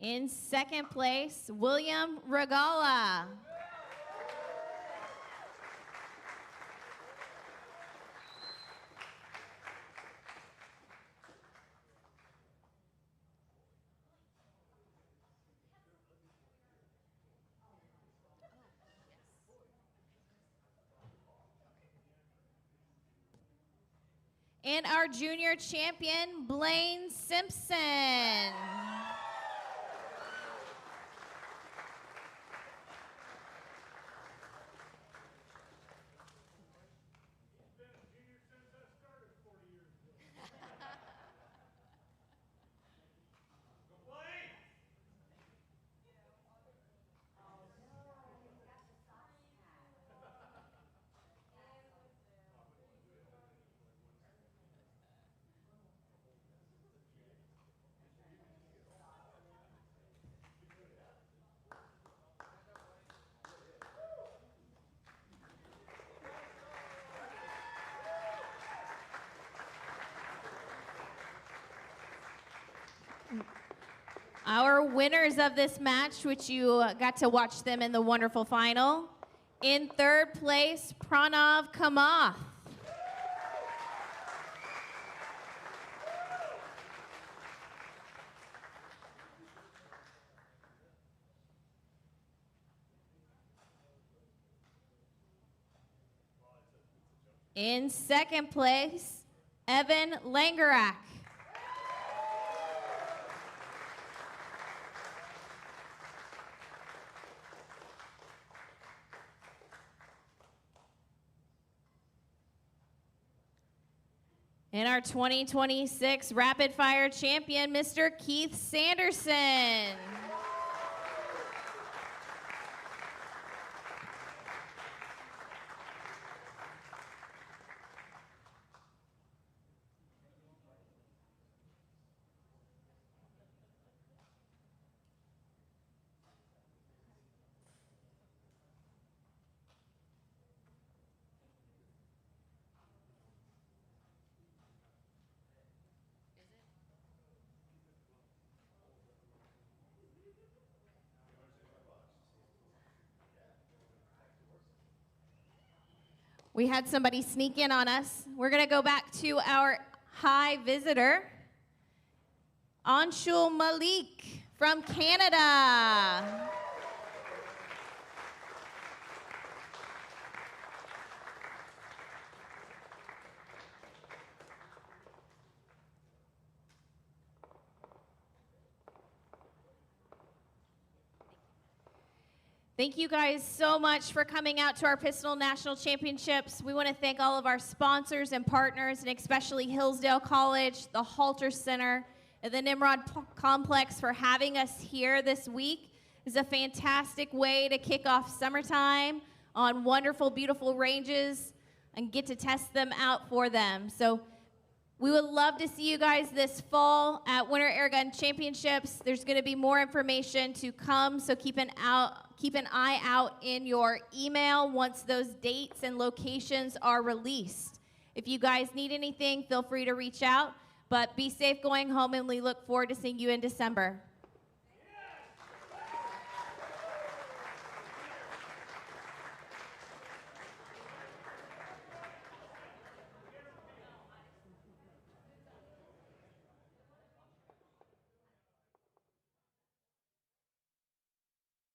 In second place, William Regala. And our junior champion, Blaine Simpson. Our winners of this match, which you got to watch them in the wonderful final. In third place, Pranav Kamath. In second place, Evan Langerak. And our 2026 Rapid Fire Champion, Mr. Keith Sanderson. We had somebody sneak in on us. We're going to go back to our high visitor, Anshul Malik from Canada. Thank you guys so much for coming out to our Pistol National Championships. We want to thank all of our sponsors and partners, and especially Hillsdale College, the Halter Center, and the Nimrod Complex for having us here this week. It's a fantastic way to kick off summertime on wonderful, beautiful ranges and get to test them out for them. So we would love to see you guys this fall at Winter Airgun Championships. There's going to be more information to come, so keep an eye out in your email once those dates and locations are released. If you guys need anything, feel free to reach out, but be safe going home, and we look forward to seeing you in December.